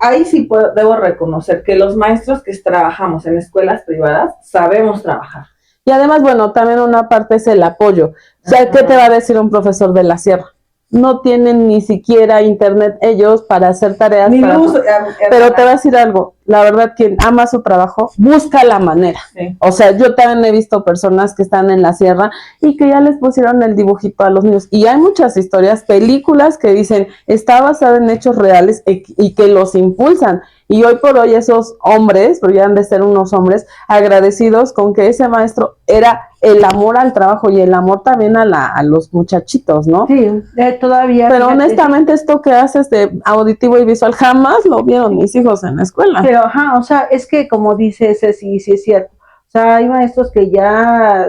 ahí sí debo reconocer que los maestros que trabajamos en escuelas privadas sabemos trabajar. Y además, bueno, también una parte es el apoyo. O sea, ¿qué te va a decir un profesor de la sierra? No tienen ni siquiera internet ellos para hacer tareas. Pero te voy a decir algo, la verdad, quien ama su trabajo, busca la manera. Sí. O sea, yo también he visto personas que están en la sierra y que ya les pusieron el dibujito a los niños. Y hay muchas historias, películas que dicen, está basada en hechos reales y que los impulsan. Y hoy por hoy esos hombres, pero ya han de ser unos hombres, agradecidos con que ese maestro era el amor al trabajo y el amor también a los muchachitos, ¿no? Sí, todavía. Pero honestamente esto que haces de auditivo y visual jamás lo vieron mis hijos en la escuela. Pero o sea, es que como dices, sí es cierto. O sea, hay maestros que ya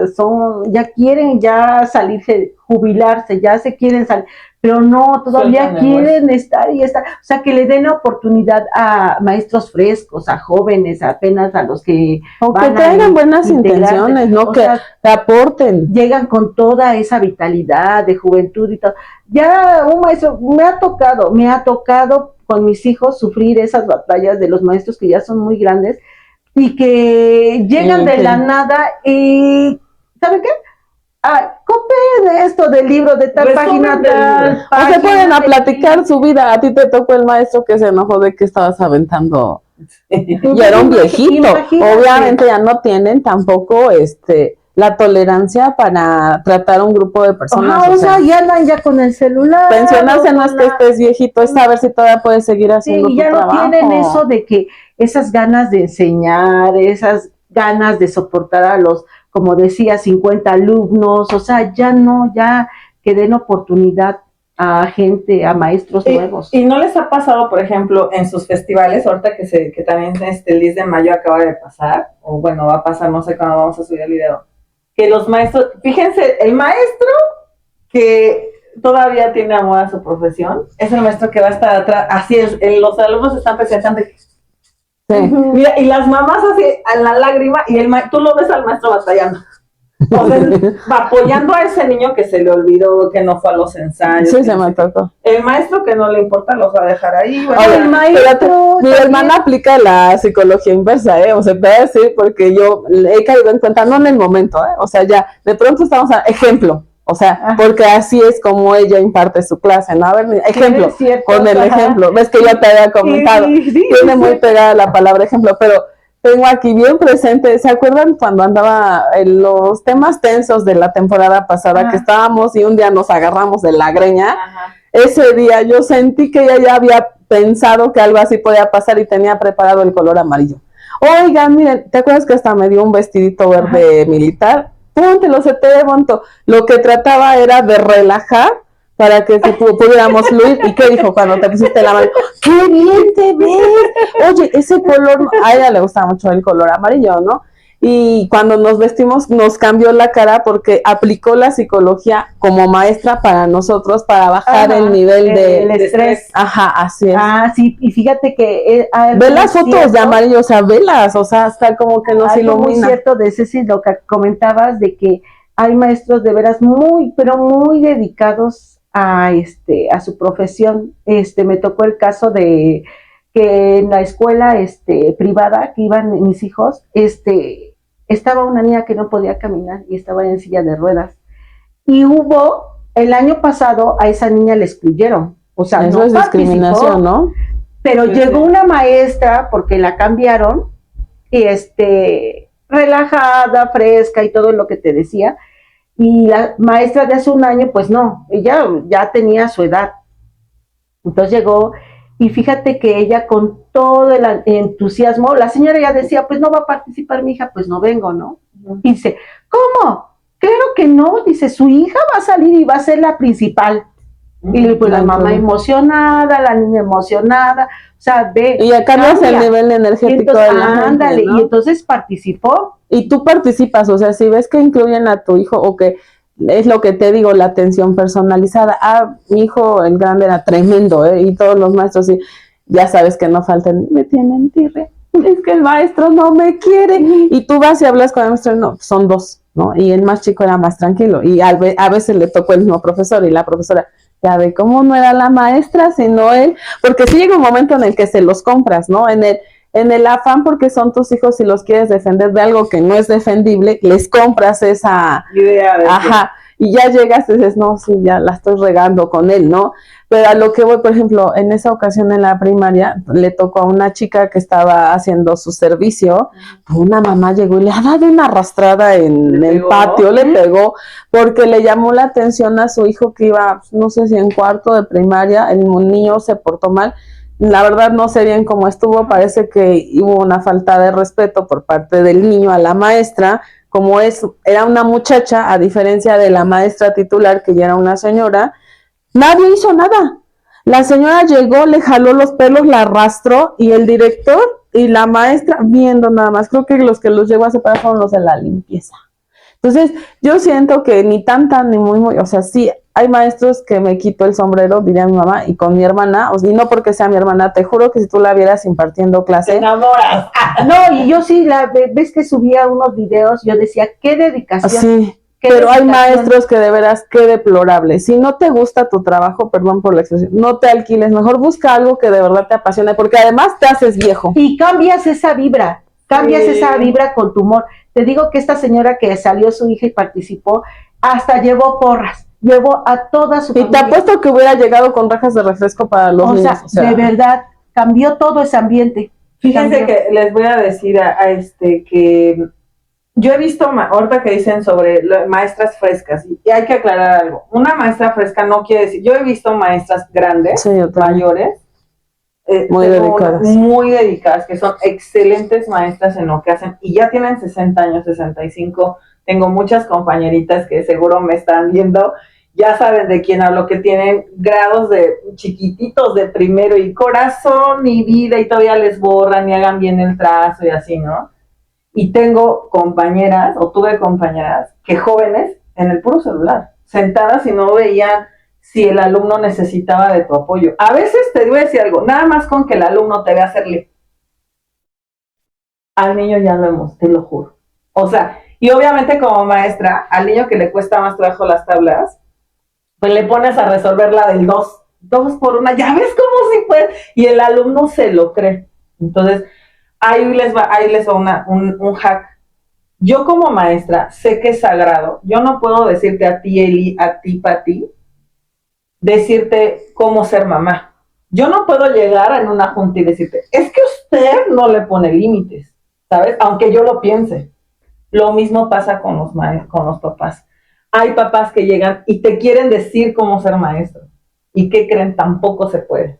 quieren salirse, jubilarse, ya se quieren salir, pero no, todavía quieren estar y estar. O sea, que le den la oportunidad a maestros frescos, a jóvenes, apenas a los que que tengan buenas intenciones, ¿no? Que aporten. Llegan con toda esa vitalidad de juventud y todo. Ya un maestro, me ha tocado con mis hijos sufrir esas batallas de los maestros que ya son muy grandes y que llegan de la nada y ¿saben qué? Copien esto del libro de tal página, tal. O se pueden a platicar su vida. A ti te tocó el maestro que se enojó de que estabas aventando. Y era un viejito. Imagínate. Obviamente ya no tienen tampoco la tolerancia para tratar a un grupo de personas. Ajá, o sea, ya andan ya con el celular. Pensionarse no es que estés viejito, es saber si todavía puedes seguir haciendo tu ya trabajo. no tienen eso de que esas ganas de enseñar, esas ganas de soportar a los, como decía, 50 alumnos, o sea, ya no, ya que den oportunidad a gente, a maestros nuevos. ¿Y no les ha pasado, por ejemplo, en sus festivales, ahorita que también el 10 de mayo acaba de pasar, o bueno, va a pasar, no sé cuándo vamos a subir el video, que los maestros, fíjense, el maestro que todavía tiene amor a su profesión, es el maestro que va a estar atrás, así es, los alumnos están presentando. Sí. Mira, y las mamás así, a la lágrima, y tú lo ves al maestro batallando. O sea, apoyando a ese niño que se le olvidó, que no fue a los ensayos. Sí, se me tocó. El maestro que no le importa los va a dejar ahí. Bueno, el maestro. Mi hermana aplica la psicología inversa, o sea, te voy a decir porque yo he caído en cuenta, no en el momento, o sea, ya, de pronto estamos a ejemplo. O sea, porque así es como ella imparte su clase, ¿no? A ver, ejemplo, con el ejemplo. Ves que ya te había comentado. Tiene muy pegada la palabra ejemplo, pero tengo aquí bien presente, ¿se acuerdan cuando andaba en los temas tensos de la temporada pasada que estábamos y un día nos agarramos de la greña? Ese día yo sentí que ella ya había pensado que algo así podía pasar y tenía preparado el color amarillo. Oigan, miren, ¿te acuerdas que hasta me dio un vestidito verde militar? Póntelo, se te ve bonito. Lo que trataba era de relajar para que pudiéramos fluir. ¿Y qué dijo cuando te pusiste la mano? ¡Qué bien te ves! Oye, ese color, a ella le gusta mucho el color amarillo, ¿no? Y cuando nos vestimos nos cambió la cara porque aplicó la psicología como maestra para nosotros, para bajar el nivel de estrés. Ajá, así es. Sí, y fíjate que... ve las fotos de amarillo, o sea, velas, o sea, hasta como que nos ilumina. Muy cierto de Ceci, lo que comentabas de que hay maestros de veras muy, pero muy dedicados a su profesión. Me tocó el caso de que en la escuela privada que iban mis hijos, estaba una niña que no podía caminar y estaba en silla de ruedas. Y el año pasado a esa niña le excluyeron. O sea, eso no es discriminación, ¿no? Pero llegó una maestra porque la cambiaron y relajada, fresca y todo lo que te decía. Y la maestra de hace un año, pues no, ella ya tenía su edad. Entonces llegó y fíjate que ella con todo el entusiasmo, la señora ya decía, pues no va a participar mi hija, pues no vengo, ¿no? Y dice, ¿cómo? Claro que no, dice, su hija va a salir y va a ser la principal. Y pues la mamá emocionada, la niña emocionada, o sea, ve. Y acá no es el nivel energético de la gente, ¿no? Y entonces participó. Y tú participas, o sea, si ves que incluyen a tu hijo o que es lo que te digo, la atención personalizada. Mi hijo, el grande, era tremendo, y todos los maestros, y ya sabes que no faltan, me tienen tirre, es que el maestro no me quiere. Y tú vas y hablas con el maestro, no, son dos, ¿no? Y el más chico era más tranquilo. Y a veces le tocó el mismo profesor y la profesora, ya ve cómo no era la maestra, sino él, porque sí llega un momento en el que se los compras, ¿no? En el afán porque son tus hijos y los quieres defender de algo que no es defendible, les compras esa idea de y ya llegas y dices, no, sí, ya la estoy regando con él, ¿no? Pero a lo que voy, por ejemplo, en esa ocasión en la primaria, le tocó a una chica que estaba haciendo su servicio, una mamá llegó y le ha dado una arrastrada en el patio, le pegó, porque le llamó la atención a su hijo que iba, no sé si en cuarto de primaria, el niño se portó mal. La verdad no sé bien cómo estuvo, parece que hubo una falta de respeto por parte del niño a la maestra, como era una muchacha, a diferencia de la maestra titular, que ya era una señora, nadie hizo nada. La señora llegó, le jaló los pelos, la arrastró, y el director y la maestra viendo nada más. Creo que los llegó a separar fueron los de la limpieza. Entonces, yo siento que ni tan, ni muy, o sea, sí, hay maestros que me quito el sombrero, diría mi mamá, y con mi hermana, y no porque sea mi hermana, te juro que si tú la vieras impartiendo clase... ¡Te enamoras! No, y yo sí, ves que subía unos videos, yo decía, qué dedicación. Sí, pero hay maestros que de veras, qué deplorable. Si no te gusta tu trabajo, perdón por la expresión, no te alquiles, mejor busca algo que de verdad te apasione, porque además te haces viejo. Y cambias esa vibra con tu humor. Te digo que esta señora que salió su hija y participó, hasta llevó porras, llevó a toda su familia. Y te apuesto que hubiera llegado con rajas de refresco para los niños. O sea, de verdad, cambió todo ese ambiente. Fíjense que les voy a decir que yo he visto, ahorita que dicen sobre maestras frescas, y hay que aclarar algo. Una maestra fresca no quiere decir, yo he visto maestras grandes, Sí, mayores, muy dedicadas. Muy dedicadas, que son excelentes maestras en lo que hacen, y ya tienen 60 años, 65. Tengo muchas compañeritas que seguro me están viendo, ya saben de quién hablo, que tienen grados de chiquititos de primero y corazón y vida, y todavía les borran y hagan bien el trazo y así, ¿no? Y tengo compañeras, o tuve compañeras, que jóvenes en el puro celular, sentadas y no veían si el alumno necesitaba de tu apoyo. A veces te voy a decir algo, nada más con que el alumno te vea hacerle, al niño ya lo hemos, te lo juro. O sea, y obviamente como maestra, al niño que le cuesta más trabajo las tablas, pues le pones a resolver la del 2 por 1, ya ves cómo se puede, y el alumno se lo cree. Entonces, ahí les va un hack. Yo como maestra sé que es sagrado. Yo no puedo decirte a ti, Eli, a ti, Pati, decirte cómo ser mamá. Yo no puedo llegar en una junta y decirte, es que usted no le pone límites, ¿sabes? Aunque yo lo piense. Lo mismo pasa con los papás. Hay papás que llegan y te quieren decir cómo ser maestro. ¿Y qué creen? Tampoco se puede.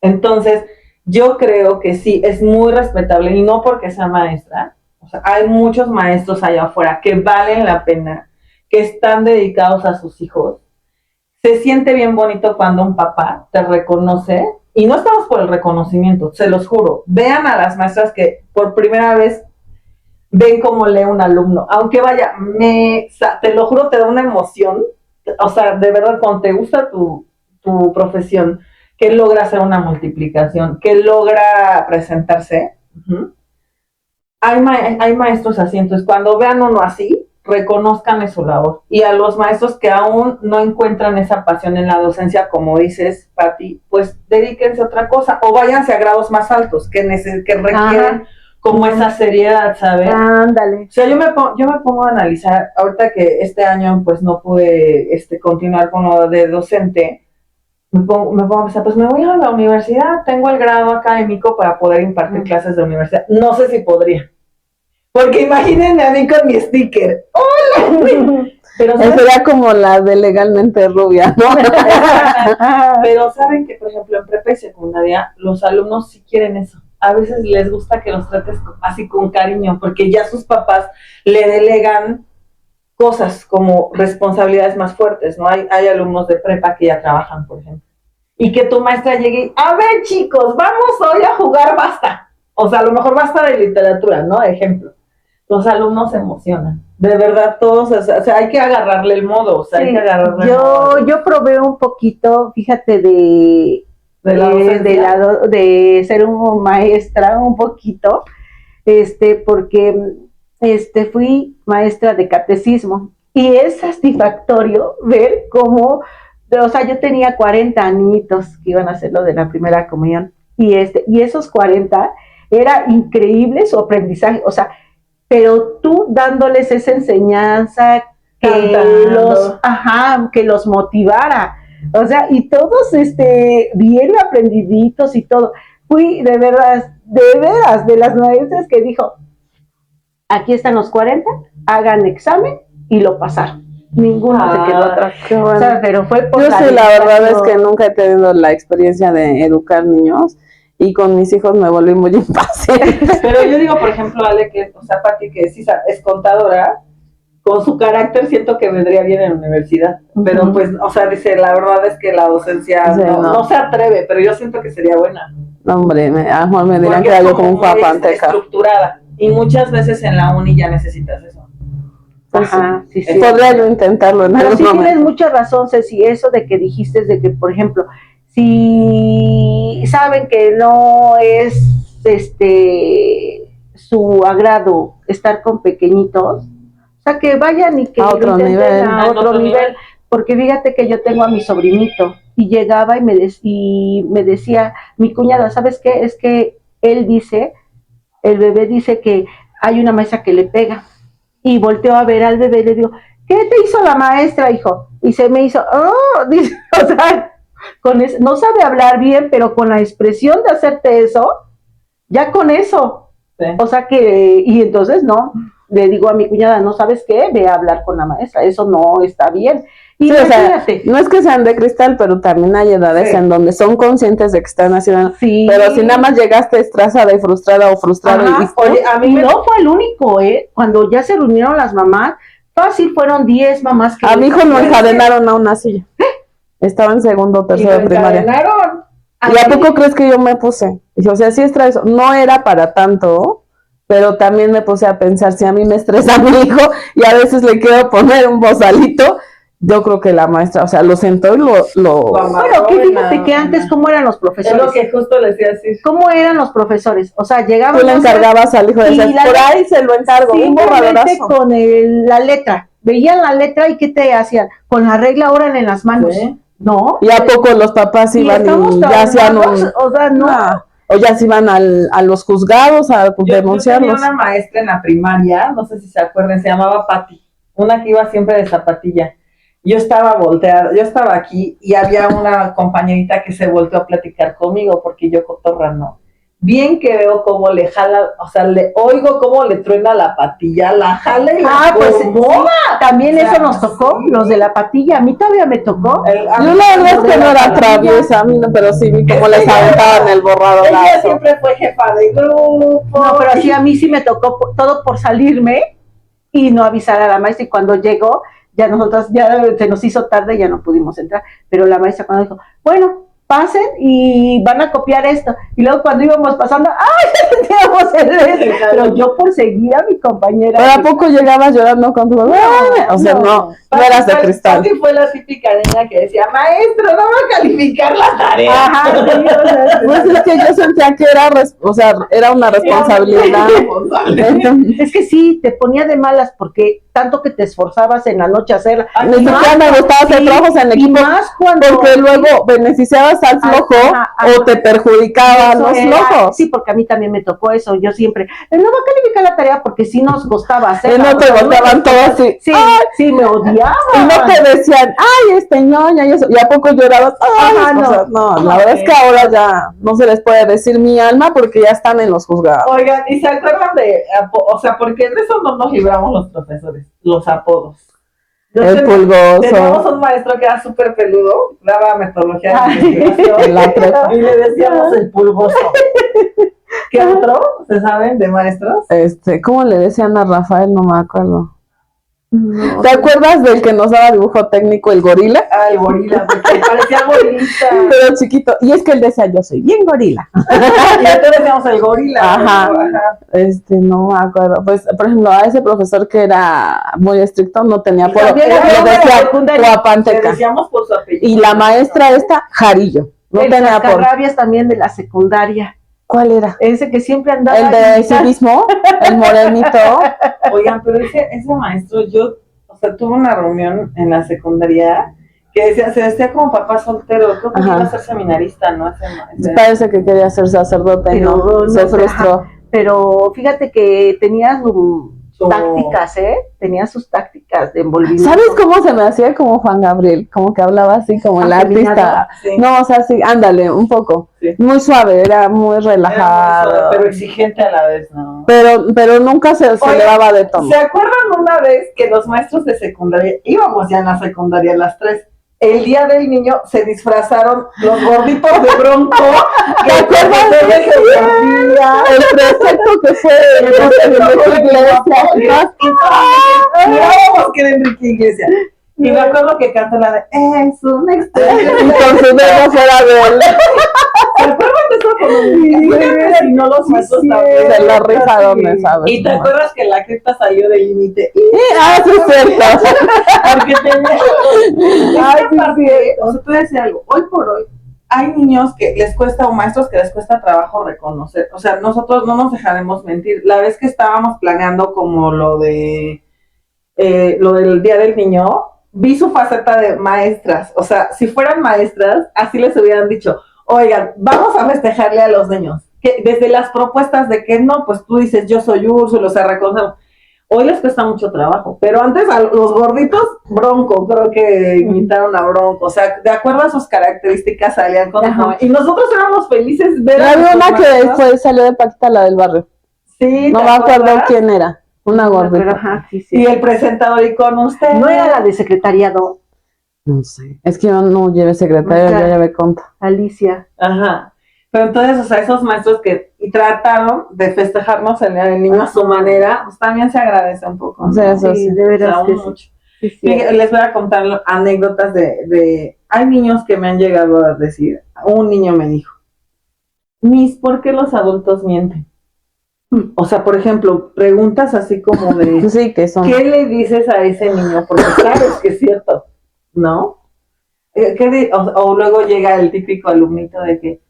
Entonces, yo creo que sí, es muy respetable, y no porque sea maestra. O sea, hay muchos maestros allá afuera que valen la pena, que están dedicados a sus hijos. Se siente bien bonito cuando un papá te reconoce, y no estamos por el reconocimiento, se los juro. Vean a las maestras que por primera vez ven cómo lee un alumno, aunque vaya, te lo juro, te da una emoción. O sea, de verdad, cuando te gusta tu profesión, que logra hacer una multiplicación, que logra presentarse. Hay maestros así, entonces cuando vean uno así, reconozcan su labor. Y a los maestros que aún no encuentran esa pasión en la docencia, como dices, Pati, pues dedíquense a otra cosa, o váyanse a grados más altos, que requieren como esa seriedad, ¿sabes? Ándale. O sea, yo me pongo a analizar, ahorita que este año pues no pude continuar con lo de docente, me pongo a pensar, pues me voy a la universidad, tengo el grado académico para poder impartir clases de universidad. No sé si podría. Porque imagínense a mí con mi sticker. ¡Hola! Pero sería como la de legalmente rubia, ¿no? Pero saben que, por ejemplo, en prepa y secundaria, los alumnos sí quieren eso. A veces les gusta que los trates así con cariño, porque ya sus papás le delegan cosas como responsabilidades más fuertes, ¿no? Hay alumnos de prepa que ya trabajan, por ejemplo. Y que tu maestra llegue, a ver, chicos, vamos hoy a jugar basta. O sea, a lo mejor basta de literatura, ¿no? Ejemplo. Los alumnos se emocionan. De verdad, todos, o sea, hay que agarrarle el modo, o sea, Sí, hay que agarrarle el modo. yo probé un poquito, fíjate, de ser una maestra un poquito, porque fui maestra de catecismo, y es satisfactorio ver cómo, o sea, yo tenía 40 añitos que iban a hacer lo de la primera comunión, y esos 40 era increíble su aprendizaje, o sea, pero tú dándoles esa enseñanza que los motivara, o sea, y todos bien aprendiditos y todo. Fui de veras, de las maestras que dijo, aquí están los 40, hagan examen, y lo pasaron. Ninguno se quedó atrás. Bueno. O sea, pero fue por yo sí, la verdad es que nunca he tenido la experiencia de educar niños, y con mis hijos me volví muy impaciente. Pero yo digo, por ejemplo, Ale, o sea, Pati, que sí es contadora, con su carácter siento que vendría bien en la universidad. Pero pues, o sea, dice, la verdad es que la docencia no se atreve, pero yo siento que sería buena. No, hombre, a lo mejor me dirán que era yo como un papanteca. Estructurada. Y muchas veces en la uni ya necesitas eso. Ajá, sí. Podría yo intentarlo en algún momento. Tienes mucha razón, Ceci, eso de que dijiste de que, por ejemplo, si saben que no es su agrado estar con pequeñitos, o sea, que vayan y que a otro nivel, porque fíjate que yo tengo a mi sobrinito, y llegaba y me decía mi cuñada, ¿sabes qué? Es que el bebé dice que hay una maestra que le pega, y volteó a ver al bebé y le digo, ¿qué te hizo la maestra, hijo? Y se me hizo, dice, o sea, no sabe hablar bien, pero con la expresión de hacerte eso, ya con eso, sí. O sea que, y entonces no, le digo a mi cuñada, ¿no sabes qué? Ve a hablar con la maestra, eso no está bien. Y sí, o sea, imagínate. no es que sean de cristal, pero también hay edades Sí. en donde son conscientes de que están haciendo. Sí. Pero si nada más llegaste estresada y frustrada o frustrado Ajá, y Oye, a mí y me no fue el único, cuando ya se reunieron las mamás, fácil fueron 10 mamás que... a mi hijo lo encadenaron a una silla. Estaba en segundo o y tercero lo de primaria. encadenaron. ¿Y a mí- poco crees que yo me puse? Dije, o sea, sí estreso. No era para tanto, pero también me puse a pensar, si a mí me estresa mi hijo y a veces le quiero poner un bozalito, yo creo que la maestra, o sea, lo sentó y lo amarró Bueno, que en fíjate la- que antes, ¿cómo eran los Es lo profesores? que justo les decía decir. ¿Cómo eran los profesores? O sea, llegaban... tú le no sé, encargabas al hijo de y decir, la por letra- ahí se lo encargo, un simplemente borradorazo. con la letra. Veían la letra y ¿qué te hacían? Con la regla ahora en las manos. Sí. ¿No? Y a poco los papás Y iban estamos y ya hacían traumados, o sea, no. o ya se iban a los juzgados a Yo tenía denunciarlos. una maestra en la primaria, no sé si se acuerdan, se llamaba Patti, una que iba siempre de zapatilla. Yo estaba volteada, yo estaba aquí y había una compañerita que se volteó a platicar conmigo porque yo cotorra no. Bien que veo cómo le jala, o sea, le oigo cómo le truena la patilla, la jala y la Pues acomoda. también O sea, eso nos tocó, sí. los de la patilla. A mí todavía me tocó. A Yo mí la verdad es los que de no la era patilla, traviesa, a mí no, pero sí vi cómo Es que les aventaban el ella borradorazo. siempre fue jefa de grupo. No, pero sí, a mí sí me tocó todo por salirme y no avisar a la maestra. Y cuando llegó, ya nosotras, ya se nos hizo tarde, ya no pudimos entrar. Pero la maestra cuando dijo, bueno, pasen y van a copiar esto. Y luego cuando íbamos pasando, ¡ay! Teníamos el pero yo por seguir a mi compañera. Pero a poco llegabas llorando con tu o sea, no eras de cristal. Pati fue la típica niña que decía, maestro, no va a calificar la tarea. Ajá, sí, o sea, Pues es que yo sentía que era, o sea, era una responsabilidad. Entonces, es que sí, te ponía de malas porque tanto que te esforzabas en la noche a hacerla. ni siquiera me gustaba hacer Sí, trabajos en y equipo, más cuando porque luego beneficiabas al flojo ajá. o te perjudicaba a Eso los era- flojos. Sí, porque a mí también me tocó eso. Yo siempre, no va a calificar la tarea porque sí nos costaba Y hacerla. no te O sea, volteaban todos así. Sí, ¡Ay! sí, me odiaban. Y no te decían, ay, ñoña, y eso. Y a poco llorabas. Ay, Ajá, o sea, no, la verdad es que ahora ya no se les puede decir mi alma porque ya están en los juzgados. Oigan, ¿y se acuerdan de, o sea, porque de eso no nos libramos los profesores, los apodos? El pulgoso. Teníamos un maestro que era súper peludo, daba metodología de Ay. investigación En la prepa. y le decíamos el pulgoso. ¿Qué otro? ¿Se saben de maestros? ¿Cómo le decían a Rafael? No me acuerdo. ¿Te acuerdas del que nos daba dibujo técnico, el gorila? Ah, el gorila, porque parecía gorilita. Pero chiquito. Y es que él decía, yo soy bien gorila. Y entonces decíamos el gorila. Ajá. Ajá. No me acuerdo. Pues, por ejemplo, a ese profesor que era muy estricto no tenía apodo. también Le había una decía secundaria. Le Guapanteca. decíamos por su apellido. Y la maestra esta, Jarillo. No el tenía apodo. cascarrabias también de la secundaria. ¿Cuál era? Ese que siempre andaba. El de civismo, el morenito. Oigan, pero ese maestro, yo, o sea, tuve una reunión en la secundaria que decía, se vestía como papá soltero, creo que Ajá. iba a ser seminarista, ¿no? Ese- Parece que quería ser sacerdote, Pero no, se no, frustró. Pero fíjate que tenía Su- tácticas, tenía sus tácticas de envolvimiento. ¿Sabes cómo se me hacía como Juan Gabriel? Como que hablaba así como el Afeminado. artista. Sí. No, o sea, sí, ándale, un poco. Sí. Muy suave, era muy Era relajado. muy suave, pero exigente a la vez, ¿no? Pero nunca se Oye, elevaba de tono. ¿Se acuerdan una vez que los maestros de secundaria, íbamos ya en la secundaria las tres, el día del niño se disfrazaron los gorditos de Bronco? ¿Te acuerdas de de geografía? El precepto que fue en la iglesia. Mirábamos que era Enrique Iglesias. Y me acuerdo que cantó la de Es un Y extraño. con su dedo fuera de él. ¿Se acuerdan de eso? Como si no los maestros también. De la risa donde sabes. Y te acuerdas que la cripta salió del límite. Ah, sí es cierto. Porque tenía. Ay, Esta parte, o sea, te voy a decir algo. Hoy por hoy, hay niños que les cuesta, o maestros que les cuesta trabajo reconocer. O sea, nosotros no nos dejaremos mentir. La vez que estábamos planeando como lo del Día del Niño, vi su faceta de maestras. O sea, si fueran maestras, así les hubieran dicho, oigan, vamos a festejarle a los niños. Que desde las propuestas de que no, pues tú dices, yo soy Úrsula, o sea, reconocemos. Hoy les cuesta mucho trabajo, pero antes a los gorditos, Bronco, creo que imitaron a Bronco, o sea, de acuerdo a sus características salían con Ajá. y nosotros éramos felices ver a Había nuestros una que maestros. después salió de Paquita, la del barrio. Sí, No ¿te me acuerdo acuerdas? quién era. Una Pero, gordita. ajá, sí, sí. Y el presentador y con usted. ¿No era la de secretariado? No sé. Es que yo no llevé secretario, O sea, yo llevé conta. Alicia. Ajá. Pero entonces, o sea, esos maestros que trataron de festejarnos el Día del Niño a su manera, pues también se agradece un poco, ¿no? O sea, eso Sí, sí. de veras O sea, que sí. mucho. Sí, sí. Fíjate, les voy a contar anécdotas de... Hay niños que me han llegado a decir, un niño me dijo, Miss, ¿por qué los adultos mienten? O sea, por ejemplo, preguntas así como de, Sí, que son. ¿qué le dices a ese niño? Porque sabes que es cierto, ¿no? O luego llega el típico alumnito de que,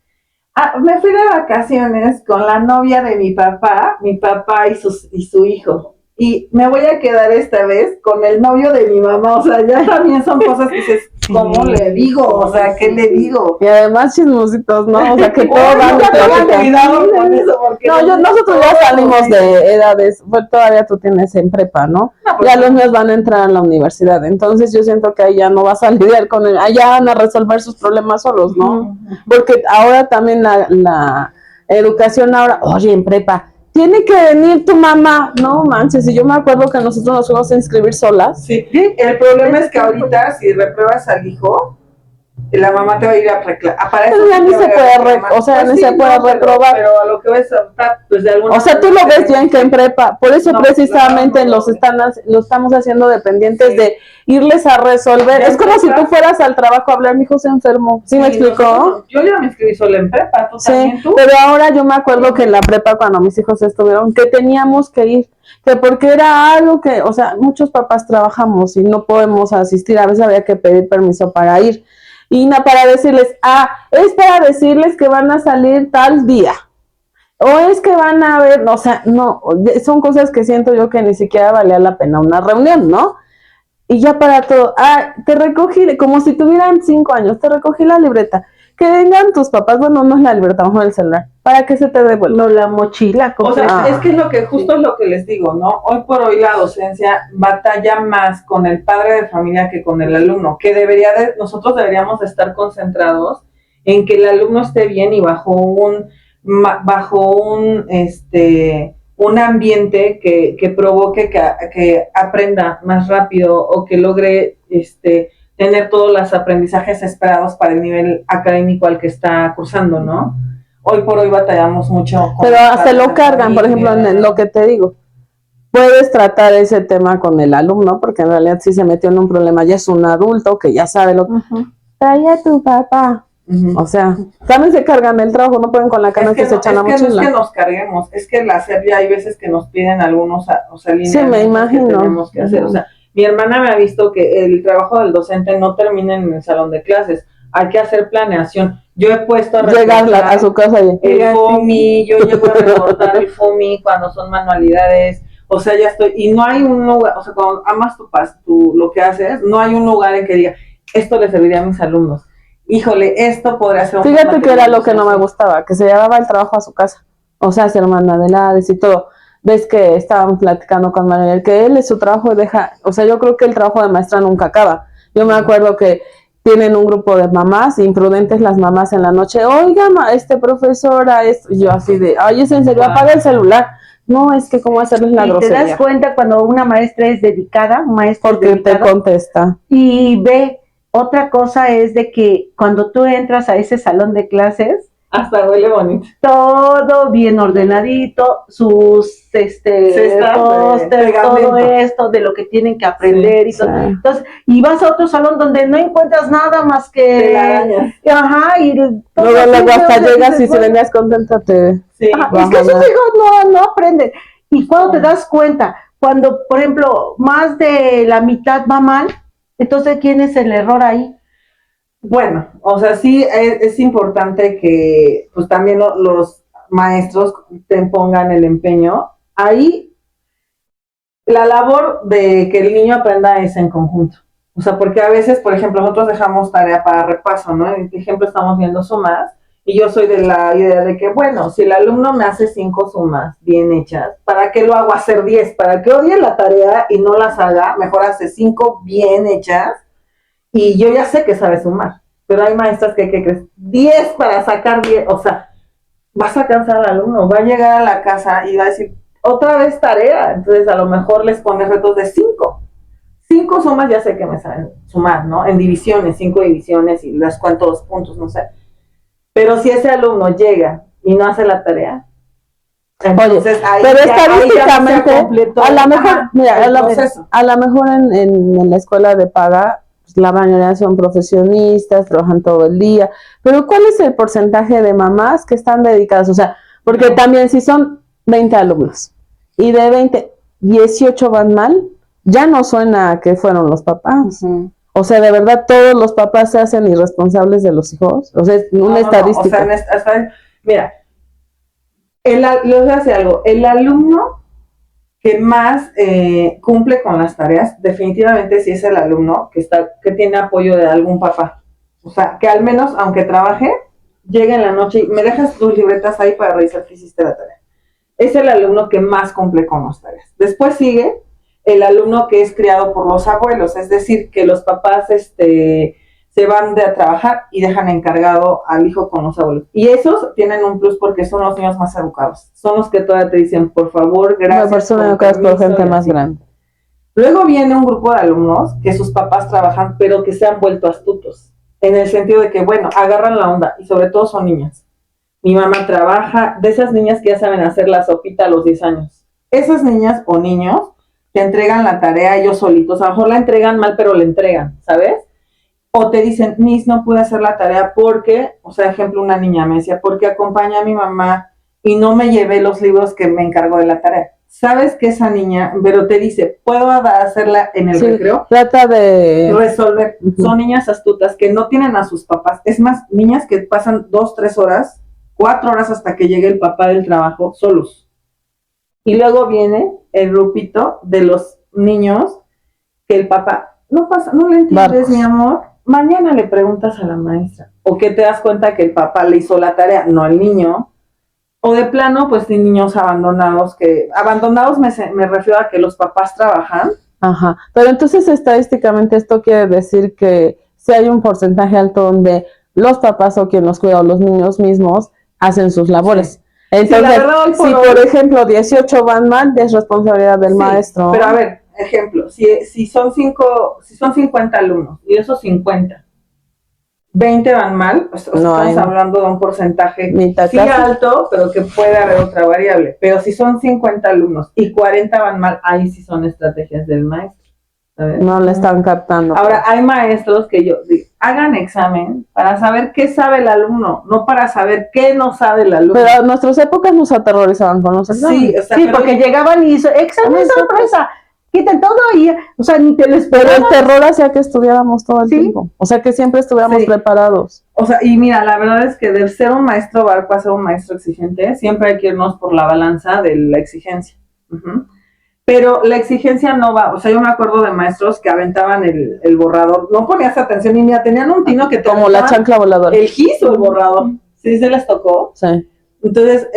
me fui de vacaciones con la novia de mi papá y su hijo. Y me voy a quedar esta vez con el novio de mi mamá. O sea, ya también son cosas que dices, ¿cómo le digo? O sea, ¿qué le digo? Y además chismositos, ¿no? O sea, que todo van de plática. Cuidado con eso, porque No, nosotros ya salimos de edades, pues todavía tú tienes en prepa, ¿no? Ya los míos van a entrar a la universidad, entonces yo siento que ahí ya no vas a lidiar con él, allá van a resolver sus problemas solos, ¿no? Porque ahora también la educación ahora, oye, en prepa, tiene que venir tu mamá, no manches, y yo me acuerdo que nosotros nos fuimos a inscribir solas. Sí, el problema es que ahorita si repruebas al hijo, la mamá te va a ir a reclamar. Pero ya ni se puede, o sea, ni se puede reprobar. Pero a lo que ves, pues de alguna O sea, tú lo ves bien que en prepa, por eso No, precisamente no, lo estamos haciendo dependientes Sí. de irles a resolver. Ya Es como si prepa. tú fueras al trabajo a hablar, mi hijo se enfermó. ¿Sí me explicó? nosotros- yo ya me inscribí sola en prepa, ¿tú Sí, también tú? pero ahora yo me acuerdo que en la prepa cuando mis hijos estuvieron, que teníamos que ir, que porque era algo que, o sea, muchos papás trabajamos y no podemos asistir, a veces había que pedir permiso para ir. Y para decirles, es para decirles que van a salir tal día. O es que van a ver, o sea, no, son cosas que siento yo que ni siquiera valía la pena una reunión, ¿no? Y ya para todo, te recogí, como si tuvieran 5 años, te recogí la libreta. Que vengan tus papás, bueno, no es la libreta, mejor el celular, para que se te devuelva. No, la mochila. O sea, completa. es que es lo que justo es lo que les digo, ¿no? Hoy por hoy la docencia batalla más con el padre de familia que con el alumno, que nosotros deberíamos estar concentrados en que el alumno esté bien y bajo un ambiente que provoque que aprenda más rápido o que logre tener todos los aprendizajes esperados para el nivel académico al que está cursando, ¿no? Hoy por hoy batallamos mucho. Pero hasta lo cargan, por ejemplo, en lo que te digo. Puedes tratar ese tema con el alumno, porque en realidad si se metió en un problema, ya es un adulto que ya sabe lo que... Trae a tu papá. O sea, también se cargan el trabajo, no pueden con la cana que se echan la mochila. No es que nos carguemos, es que la SEP ya hay veces que nos piden algunos, o sea, líneas sí, me imagino. que tenemos que hacer. O sea, mi hermana me ha visto que el trabajo del docente no termina en el salón de clases, hay que hacer planeación. Yo he puesto a llegar a su casa y el FOMI, yo llego a reportar el FOMI cuando son manualidades, o sea, ya estoy, y no hay un lugar, o sea, cuando amas tú lo que haces, no hay un lugar en que diga, esto le serviría a mis alumnos. Híjole, esto podría ser un... Fíjate que era lo que no me gustaba, que se llevaba el trabajo a su casa, o sea, hacer manualidades y todo. Ves que estaban platicando con Manuel, que él es su trabajo y o sea, yo creo que el trabajo de maestra nunca acaba. Yo me acuerdo que tienen un grupo de mamás, imprudentes las mamás en la noche, oiga, profesora, y yo así de, ay, es en serio, apaga el celular. No, es que cómo hacerles la grosería. Te das cuenta cuando una maestra es dedicada, un maestro porque es dedicado, te contesta. Y ve, otra cosa es de que cuando tú entras a ese salón de clases, hasta huele bonito. Todo bien ordenadito, sus póster, todo esto de lo que tienen que aprender y todo. Entonces, y vas a otro salón donde no encuentras nada más que telarañas. Ajá, y luego hasta llegas y si venías contenta te... Sí. Es que esos hijos no aprenden. Y cuando te das cuenta, cuando, por ejemplo, más de la mitad va mal, entonces, ¿quién es el error ahí? Bueno, o sea, sí es importante que pues también los maestros te pongan el empeño. Ahí la labor de que el niño aprenda es en conjunto. O sea, porque a veces, por ejemplo, nosotros dejamos tarea para repaso, ¿no? En ejemplo, estamos viendo sumas y yo soy de la idea de que, bueno, si el alumno me hace 5 sumas bien hechas, ¿para qué lo hago hacer 10? ¿Para que odie la tarea y no las haga? Mejor hace 5 bien hechas. Y yo ya sé que sabe sumar, pero hay maestras que crees, 10 para sacar 10, o sea, vas a cansar al alumno, va a llegar a la casa y va a decir, otra vez tarea. Entonces a lo mejor les pones retos de 5. 5 sumas, ya sé que me saben sumar, ¿no? En divisiones, 5 divisiones y las cuantos puntos, no sé. Pero si ese alumno llega y no hace la tarea, entonces oye, pero estadísticamente, a lo mejor, mira, a lo mejor en la escuela de paga, pues, la mayoría son profesionistas, trabajan todo el día, pero ¿cuál es el porcentaje de mamás que están dedicadas? O sea, porque también si son 20 alumnos y de 20, 18 van mal, ya no suena a que fueron los papás. O sea, de verdad, todos los papás se hacen irresponsables de los hijos. O sea, es una estadística. O sea, mira, les voy a decir algo. El alumno que más cumple con las tareas, definitivamente sí es el alumno que tiene apoyo de algún papá. O sea, que al menos, aunque trabaje, llega en la noche y me dejas tus libretas ahí para revisar que hiciste la tarea. Es el alumno que más cumple con las tareas. Después sigue el alumno que es criado por los abuelos, es decir, que los papás se van a trabajar y dejan encargado al hijo con los abuelos. Y esos tienen un plus porque son los niños más educados. Son los que todavía te dicen, por favor, gracias. No, son educados por gente más grande. Luego viene un grupo de alumnos que sus papás trabajan, pero que se han vuelto astutos. En el sentido de que, bueno, agarran la onda y sobre todo son niñas. Mi mamá trabaja, de esas niñas que ya saben hacer la sopita a los 10 años. Esas niñas o niños te entregan la tarea ellos solitos. A lo mejor la entregan mal, pero la entregan, ¿sabes? O te dicen, Miss, no pude hacer la tarea porque, o sea, ejemplo, una niña me decía, porque acompañé a mi mamá y no me llevé los libros que me encargó de la tarea. Sabes que esa niña, pero te dice, puedo hacerla en el recreo. Trata de resolver. Son niñas astutas que no tienen a sus papás. Es más, niñas que pasan 2, 3 horas, 4 horas hasta que llegue el papá del trabajo solos. Y luego viene el grupito de los niños que el papá, no pasa, no le entiendes, mi amor, mañana le preguntas a la maestra. O que te das cuenta que el papá le hizo la tarea, no el niño. O de plano, pues de niños abandonados, abandonados me refiero a que los papás trabajan. Ajá, pero entonces estadísticamente esto quiere decir que si hay un porcentaje alto donde los papás o quien los cuida o los niños mismos hacen sus labores. Sí. Entonces, sí, verdad, si por ejemplo 18 van mal, es responsabilidad del maestro. Pero a ver, ejemplo, si son 50 alumnos y de esos 50, 20 van mal, pues estamos hablando de un porcentaje sí alto, pero que puede haber otra variable. Pero si son 50 alumnos y 40 van mal, ahí sí son estrategias del maestro. ¿Sabes? No le están captando. Ahora, hay maestros que hagan examen para saber qué sabe el alumno, no para saber qué no sabe el alumno. Pero en nuestras épocas nos aterrorizaban con los exámenes. Sí, o sea, sí, porque llegaban y hizo examen sorpresa. Quiten todo y, o sea, ni te lo esperabas. Pero el terror hacía que estudiáramos todo el tiempo. O sea, que siempre estuviéramos preparados. O sea, y mira, la verdad es que de ser un maestro barco a ser un maestro exigente, siempre hay que irnos por la balanza de la exigencia. Pero la exigencia no va, o sea, yo me acuerdo de maestros que aventaban el borrador, no ponías atención y mira, tenían un tino que te como la chancla voladora. El gis o el borrador. ¿Sí se les tocó? Sí. Entonces,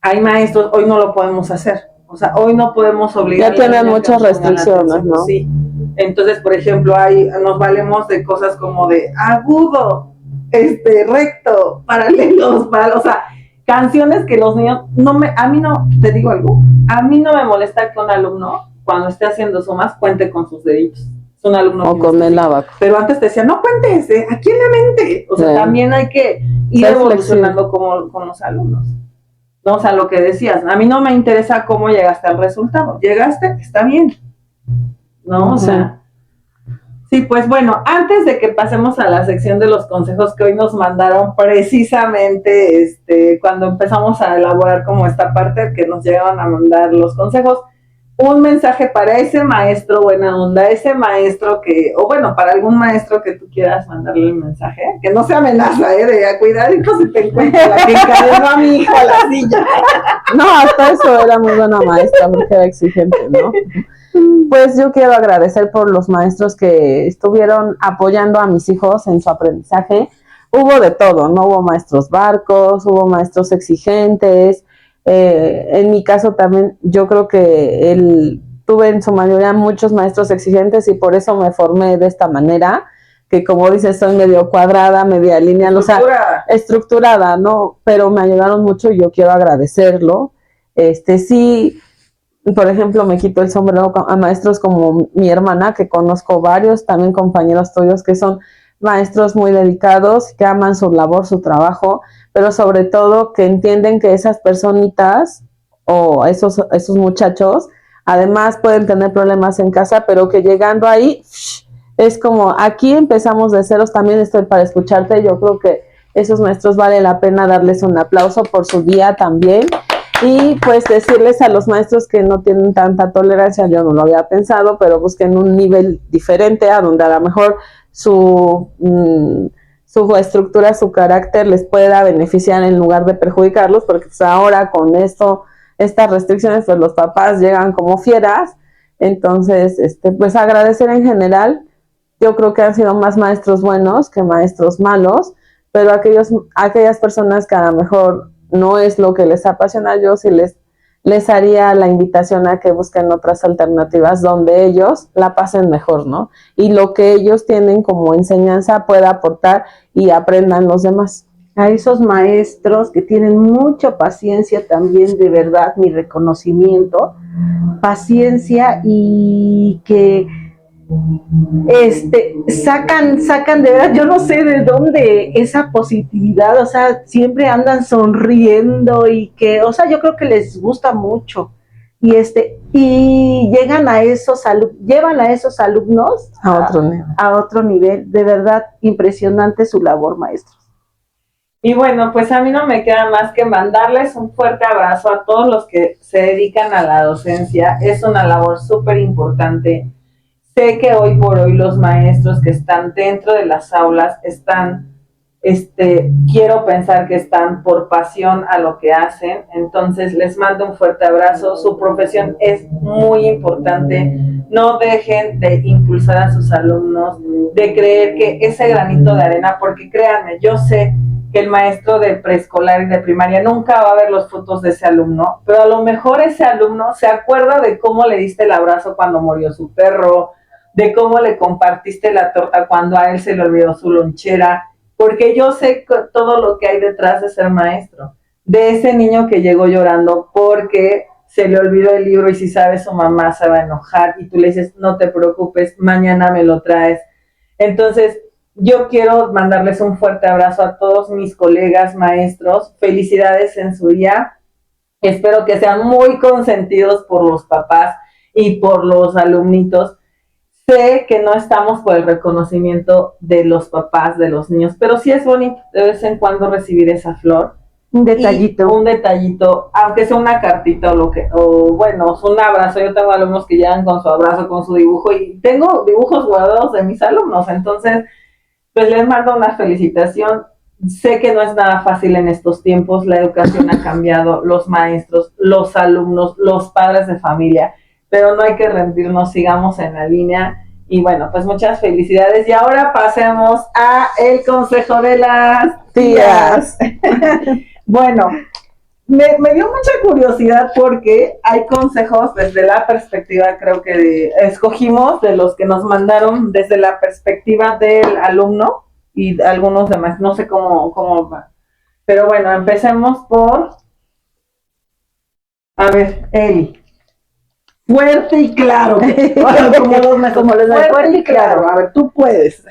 hay maestros, hoy no lo podemos hacer. O sea, hoy no podemos obligar. Ya tienen muchas restricciones, ¿no? Sí. Entonces, por ejemplo, nos valemos de cosas como de agudo, recto, paralelos, o sea, canciones que los niños a mí no, te digo algo, a mí no me molesta que un alumno, cuando esté haciendo sumas, cuente con sus deditos. Es un alumno. O con el abaco. Pero antes te decía, no cuentes, aquí en la mente. O sea, también hay que ir evolucionando con los alumnos. No, o sea, lo que decías, a mí no me interesa cómo llegaste al resultado. Llegaste, está bien. ¿No? O sea, sí, pues bueno, antes de que pasemos a la sección de los consejos que hoy nos mandaron precisamente cuando empezamos a elaborar como esta parte que nos llegaban a mandar los consejos, un mensaje para ese maestro buena onda, ese maestro o bueno, para algún maestro que tú quieras mandarle el mensaje, que no se amenaza, de cuidadito si te encuentras la que encadenó a mi hijo a la silla. No, hasta eso era muy buena maestra, porque era exigente, ¿no? Pues yo quiero agradecer por los maestros que estuvieron apoyando a mis hijos en su aprendizaje. Hubo de todo, ¿no? Hubo maestros barcos, hubo maestros exigentes. En mi caso también, yo creo que tuve en su mayoría muchos maestros exigentes y por eso me formé de esta manera, que como dices, soy medio cuadrada, media lineal, o sea, estructurada, ¿no? Pero me ayudaron mucho y yo quiero agradecerlo. Sí, por ejemplo, me quito el sombrero a maestros como mi hermana, que conozco varios, también compañeros tuyos que son maestros muy dedicados, que aman su labor, su trabajo, pero sobre todo que entienden que esas personitas o esos muchachos, además pueden tener problemas en casa, pero que llegando ahí, es como, aquí empezamos de ceros, también estoy para escucharte, yo creo que esos maestros vale la pena darles un aplauso por su día también. Y pues decirles a los maestros que no tienen tanta tolerancia, yo no lo había pensado, pero busquen un nivel diferente a donde a lo mejor su estructura, su carácter les pueda beneficiar en lugar de perjudicarlos, porque pues ahora con estas restricciones, pues los papás llegan como fieras. Entonces, pues agradecer en general. Yo creo que han sido más maestros buenos que maestros malos, pero aquellas personas que a lo mejor no es lo que les apasiona, yo sí les haría la invitación a que busquen otras alternativas donde ellos la pasen mejor, ¿no? Y lo que ellos tienen como enseñanza pueda aportar y aprendan los demás. A esos maestros que tienen mucha paciencia también, de verdad, mi reconocimiento, paciencia y que sacan de verdad, yo no sé de dónde esa positividad, o sea, siempre andan sonriendo y que, o sea, yo creo que les gusta mucho. Y llegan llevan a esos alumnos a otro nivel, de verdad, impresionante su labor, maestros. Y bueno, pues a mí no me queda más que mandarles un fuerte abrazo a todos los que se dedican a la docencia. Es una labor súper importante. Sé que hoy por hoy los maestros que están dentro de las aulas quiero pensar que están por pasión a lo que hacen. Entonces les mando un fuerte abrazo. Su profesión es muy importante. No dejen de impulsar a sus alumnos, de creer que ese granito de arena, porque créanme, yo sé que el maestro de preescolar y de primaria nunca va a ver los frutos de ese alumno, pero a lo mejor ese alumno se acuerda de cómo le diste el abrazo cuando murió su perro, de cómo le compartiste la torta cuando a él se le olvidó su lonchera, porque yo sé todo lo que hay detrás de ser maestro, de ese niño que llegó llorando porque se le olvidó el libro y si sabe su mamá se va a enojar y tú le dices, no te preocupes, mañana me lo traes. Entonces, yo quiero mandarles un fuerte abrazo a todos mis colegas maestros, felicidades en su día, espero que sean muy consentidos por los papás y por los alumnitos. Sé que no estamos por el reconocimiento de los papás, de los niños, pero sí es bonito de vez en cuando recibir esa flor. Un detallito. Un detallito, aunque sea una cartita o bueno, un abrazo. Yo tengo alumnos que llegan con su abrazo, con su dibujo y tengo dibujos guardados de mis alumnos, entonces pues les mando una felicitación. Sé que no es nada fácil en estos tiempos, la educación ha cambiado, los maestros, los alumnos, los padres de familia, pero no hay que rendirnos, sigamos en la línea. Y bueno, pues muchas felicidades. Y ahora pasemos a el consejo de las tías. Bueno, me dio mucha curiosidad porque hay consejos desde la perspectiva, creo que escogimos de los que nos mandaron desde la perspectiva del alumno y algunos demás, no sé cómo va. Pero bueno, empecemos por, a ver, Eli. Fuerte y claro. Como los de fuerte y claro. A ver, tú puedes.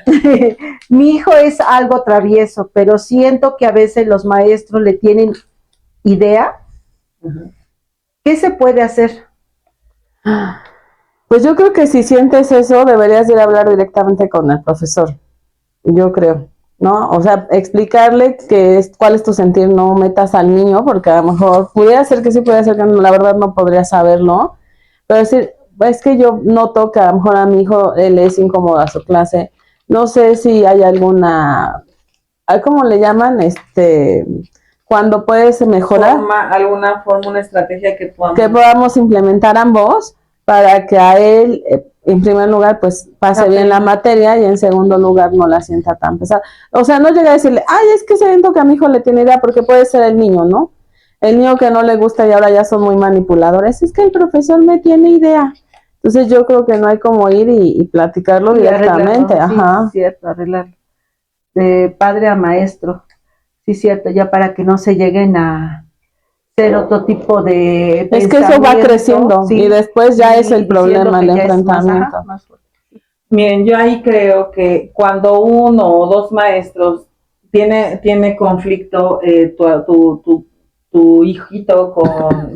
Mi hijo es algo travieso, pero siento que a veces los maestros le tienen idea. ¿Qué se puede hacer? Pues yo creo que si sientes eso, deberías ir a hablar directamente con el profesor. Yo creo, ¿no? O sea, explicarle cuál es tu sentir, no metas al niño, porque a lo mejor pudiera ser que sí, pudiera ser que no, la verdad no podría saberlo. Pero decir, es que yo noto que a lo mejor a mi hijo le es incómoda su clase. No sé si hay alguna, ¿cómo le llaman? Cuando puedes mejorar. Alguna forma, una estrategia que podamos implementar ambos para que a él, en primer lugar, pues pase bien la materia y en segundo lugar no la sienta tan pesada. O sea, no llega a decirle, ay, es que siento que a mi hijo le tiene idea, porque puede ser el niño, ¿no? El niño que no le gusta y ahora ya son muy manipuladores, es que el profesor me tiene idea. Entonces yo creo que no hay como ir y platicarlo directamente. Ajá. Sí, cierto, arreglarlo. De padre a maestro. Sí, cierto, ya para que no se lleguen a ser otro tipo de Es que eso va pensamiento, creciendo sí, y después ya es el diciendo problema, el que ya es enfrentamiento. más fuerte. Miren, yo ahí creo que cuando uno o dos maestros tiene conflicto tu hijito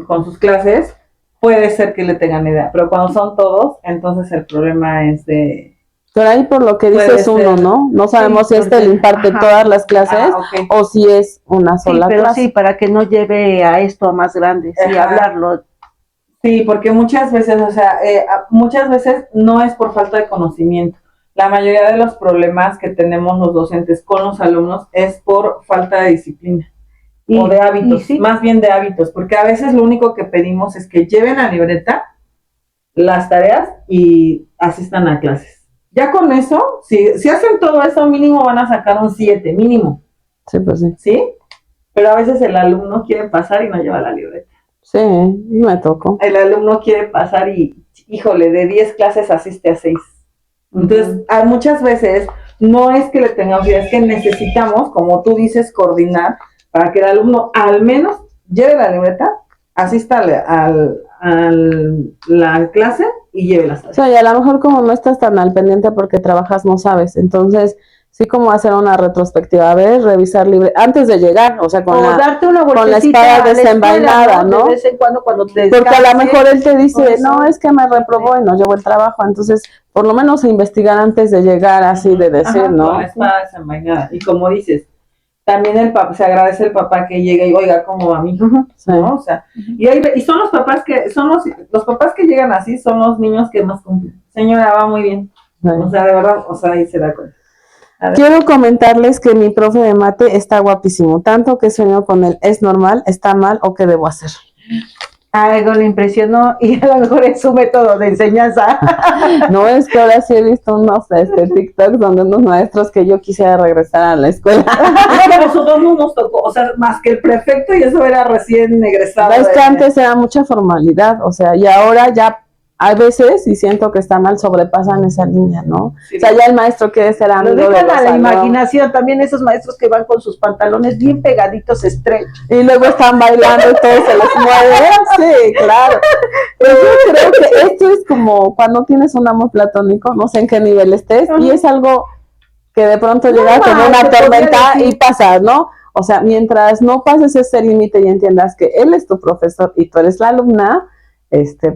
con sus clases, puede ser que le tengan idea, pero cuando son todos, entonces el problema es de... Pero ahí por lo que Puede dices uno, ser. ¿no? No sabemos Sí, si este porque- le imparte ajá. todas las clases ok. o si es una Sí, sola pero clase. sí, para que no lleve a esto a más grande, sí, Ajá. hablarlo. Sí, porque muchas veces, o sea, muchas veces no es por falta de conocimiento. La mayoría de los problemas que tenemos los docentes con los alumnos es por falta de disciplina o de hábitos, sí, más bien de hábitos, porque a veces lo único que pedimos es que lleven la libreta, las tareas y asistan a clases. Ya con eso, si hacen todo eso, mínimo van a sacar un 7, mínimo, Sí, pues sí. ¿sí? Pero a veces el alumno quiere pasar y no lleva la libreta. Sí, me tocó. El alumno quiere pasar y, híjole, de 10 clases asiste a 6. Entonces, hay muchas veces no es que le tengamos idea, es que necesitamos, como tú dices, coordinar para que el alumno al menos lleve la libreta, asista a la clase y lleve las O tareas. sea, y a lo mejor como no estás tan al pendiente porque trabajas, no sabes. Entonces, sí como hacer una retrospectiva, a ver, revisar libre antes de llegar, o sea, O darte una con la vueltecita espada a la desenvainada, escuela, ¿no? De vez en cuando te Porque a lo descanses, mejor él te dice, eso. no, es que me reprobó y no llevo el trabajo. Entonces, por lo menos investigar antes de llegar, así de decir, Ajá, ¿no? con la espada desenvainada. Y como dices, también el papá, se agradece el papá que llega y oiga cómo va mi hijo, Sí. ¿no? O sea, y son los papás que, son los papás que llegan así, son los niños que más cumplen. Señora, va muy bien. Sí. O sea, de verdad, o sea, ahí se da cuenta. Quiero comentarles que mi profe de mate está guapísimo, tanto que sueño con él. ¿Es normal? ¿Está mal? ¿O qué debo hacer? Algo le impresionó y a lo mejor es su método de enseñanza. No, es que ahora sí he visto unos TikToks donde unos maestros que yo quisiera regresar a la escuela. A nosotros no nos tocó, o sea, más que el prefecto y eso era recién egresado. Es que antes era mucha formalidad, o sea, y ahora ya a veces, y siento que está mal, sobrepasan esa línea, ¿no? Sí. O sea, ya el maestro quiere ser amigo Lo de dejan los a la alumnos. imaginación, también esos maestros que van con sus pantalones bien pegaditos, estrechos. Y luego están bailando y todo se les mueve. Sí, claro. Pero yo creo que esto es como cuando tienes un amor platónico, no sé en qué nivel estés, y es algo que de pronto llega como una tormenta y pasa, ¿no? O sea, mientras no pases ese límite y entiendas que él es tu profesor y tú eres la alumna,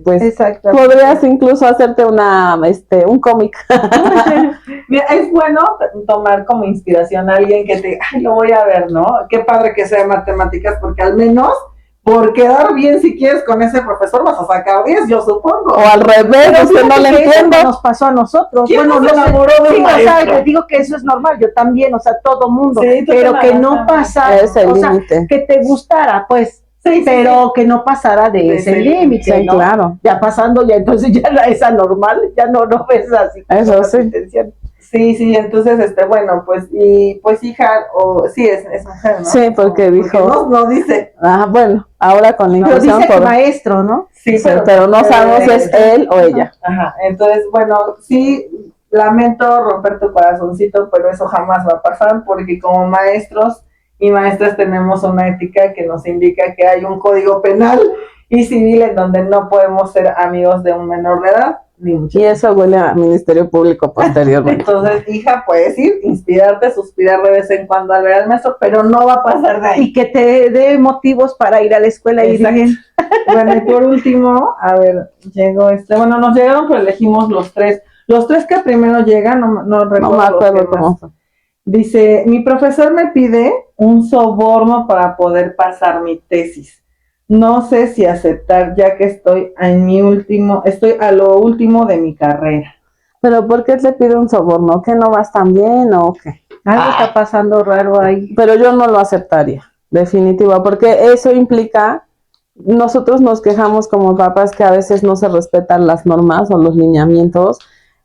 pues podrías incluso hacerte un cómic. Mira, es bueno tomar como inspiración a alguien que te, ay, lo voy a ver, ¿no? Qué padre que sea matemáticas, porque al menos por quedar bien si quieres con ese profesor vas a sacar 10, yo supongo. O al revés, es que no le entiendo. Eso nos pasó a nosotros. ¿Quién Bueno, no se enamoró de un sí, o sea, maestro? te digo que eso es normal, yo también, o sea, todo mundo, Sí, pero que no pasara, ese o sea, límite. que te gustara, pues, Sí, pero que no pasara de ese límite, Sí, ¿no? claro. Ya pasando, ya entonces ya es anormal, ya no ves así. Eso sí. Intención. Sí, entonces, bueno, pues hija, o sí, es mujer, ¿no? Sí, porque dijo. No dice. Bueno, ahora con la Pero inclusión. dice que maestro, ¿no? Sí, pero no sabemos si es él o ella. Ajá, entonces, bueno, sí, lamento romper tu corazoncito, pero eso jamás va a pasar, porque como maestros y maestras tenemos una ética que nos indica que hay un código penal y civil en donde no podemos ser amigos de un menor de edad. Y eso huele a Ministerio Público posteriormente. Entonces, hija, puedes ir, inspirarte, suspirar de vez en cuando al ver al maestro, pero no va a pasar de ahí. Y que te dé motivos para ir a la escuela y ir bien. Bueno, y por último, a ver, llegó bueno, nos llegaron, pero elegimos los tres. Los tres que primero llegan, no recuerdo. No me acuerdo cómo fue. Dice, mi profesor me pide un soborno para poder pasar mi tesis. No sé si aceptar, ya que estoy a lo último de mi carrera. ¿Pero por qué te pide un soborno? ¿Que no vas tan bien o qué? Algo está pasando raro ahí. Pero yo no lo aceptaría, definitivo, porque eso implica, nosotros nos quejamos como papás que a veces no se respetan las normas o los lineamientos,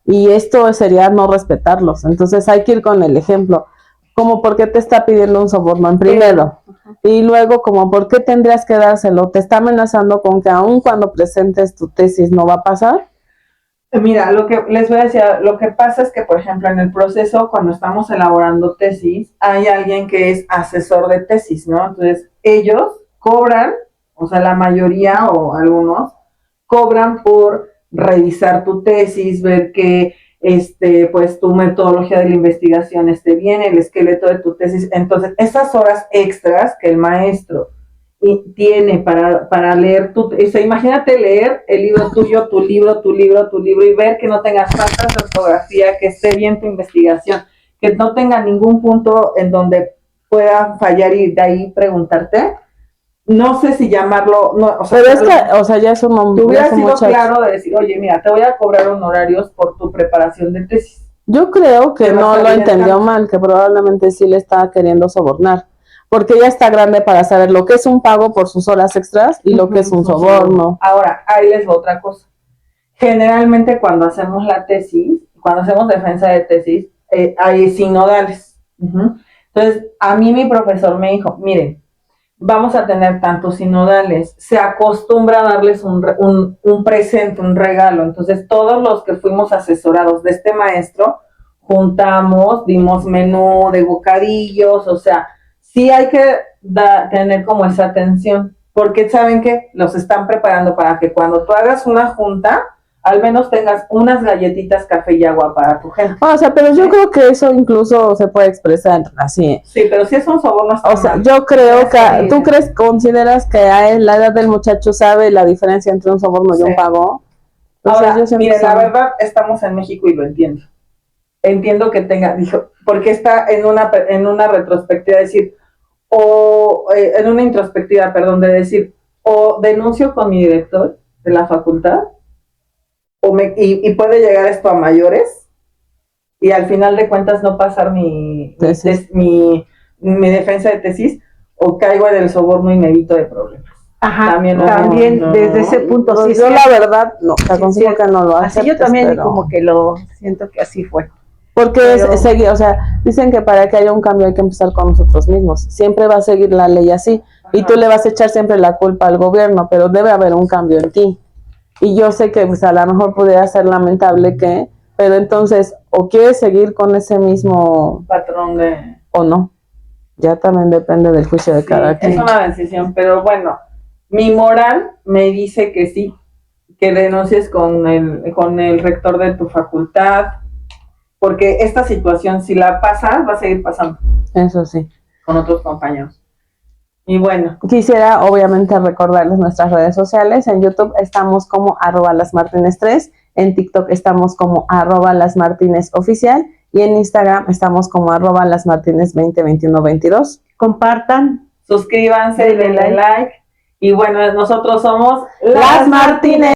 y esto sería no respetarlos. Entonces hay que ir con el ejemplo, como por qué te está pidiendo un soborno en primero, y luego como por qué tendrías que dárselo, te está amenazando con que aun cuando presentes tu tesis no va a pasar. Mira, lo que les voy a decir, lo que pasa es que, por ejemplo, en el proceso, cuando estamos elaborando tesis, hay alguien que es asesor de tesis, ¿no? Entonces, ellos cobran o sea, la mayoría o algunos cobran por revisar tu tesis, ver que pues tu metodología de la investigación esté bien, el esqueleto de tu tesis. Entonces, esas horas extras que el maestro tiene para leer o sea, imagínate leer el libro tuyo, tu libro, y ver que no tengas faltas de ortografía, que esté bien tu investigación, que no tenga ningún punto en donde pueda fallar y de ahí preguntarte. No sé si llamarlo, no, o sea, pero es que, o sea, ya es un te hubiera sido muchacho. claro de decir, oye, mira, te voy a cobrar honorarios por tu preparación de tesis. Yo creo que Te va a no lo salir entendió tanto. mal, que probablemente sí le estaba queriendo sobornar, porque ella está grande para saber lo que es un pago por sus horas extras y lo que es un soborno. Ahora, ahí les va otra cosa. Generalmente cuando hacemos la tesis, cuando hacemos defensa de tesis, hay sinodales. Entonces, a mí mi profesor me dijo, miren, vamos a tener tantos sinodales, se acostumbra a darles un presente, un regalo. Entonces, todos los que fuimos asesorados de este maestro, juntamos, dimos menú de bocadillos, o sea, sí hay que tener como esa atención, porque saben que los están preparando para que cuando tú hagas una junta, al menos tengas unas galletitas, café y agua para tu gente. O sea, pero yo creo que eso incluso se puede expresar así. Sí, pero si es un soborno, O sea, yo creo que, ¿tú consideras que a la edad del muchacho sabe la diferencia entre un soborno y un pago? Ahora, mire, la verdad, estamos en México y lo entiendo. Entiendo que dijo, porque está en una retrospectiva, decir, en una introspectiva, perdón, de decir, o denuncio con mi director de la facultad, y puede llegar esto a mayores, y al final de cuentas no pasar mi defensa de tesis, o caigo en el soborno y me evito de problemas. Ajá, también desde ese punto. No, sí, yo la verdad, no, te aconsejo que no lo hagas. Así yo también como que lo siento que así fue. Porque es seguir, o sea, dicen que para que haya un cambio hay que empezar con nosotros mismos. Siempre va a seguir la ley así. Ajá. Y tú le vas a echar siempre la culpa al gobierno, pero debe haber un cambio en ti. Y yo sé que pues, a lo mejor pudiera ser lamentable que, pero entonces, o quieres seguir con ese mismo patrón de... o no. Ya también depende del juicio de cada quien. Es una decisión, pero bueno, mi moral me dice que sí, que denuncies con el rector de tu facultad, porque esta situación, si la pasas, va a seguir pasando. Eso sí. Con otros compañeros. Y bueno. Quisiera obviamente recordarles nuestras redes sociales. En YouTube estamos como @lasmartinez3, en TikTok estamos como @lasmartinezoficial y en Instagram estamos como @lasmartinez202122. Compartan, suscríbanse, denle like. Y bueno, nosotros somos Las Martínez.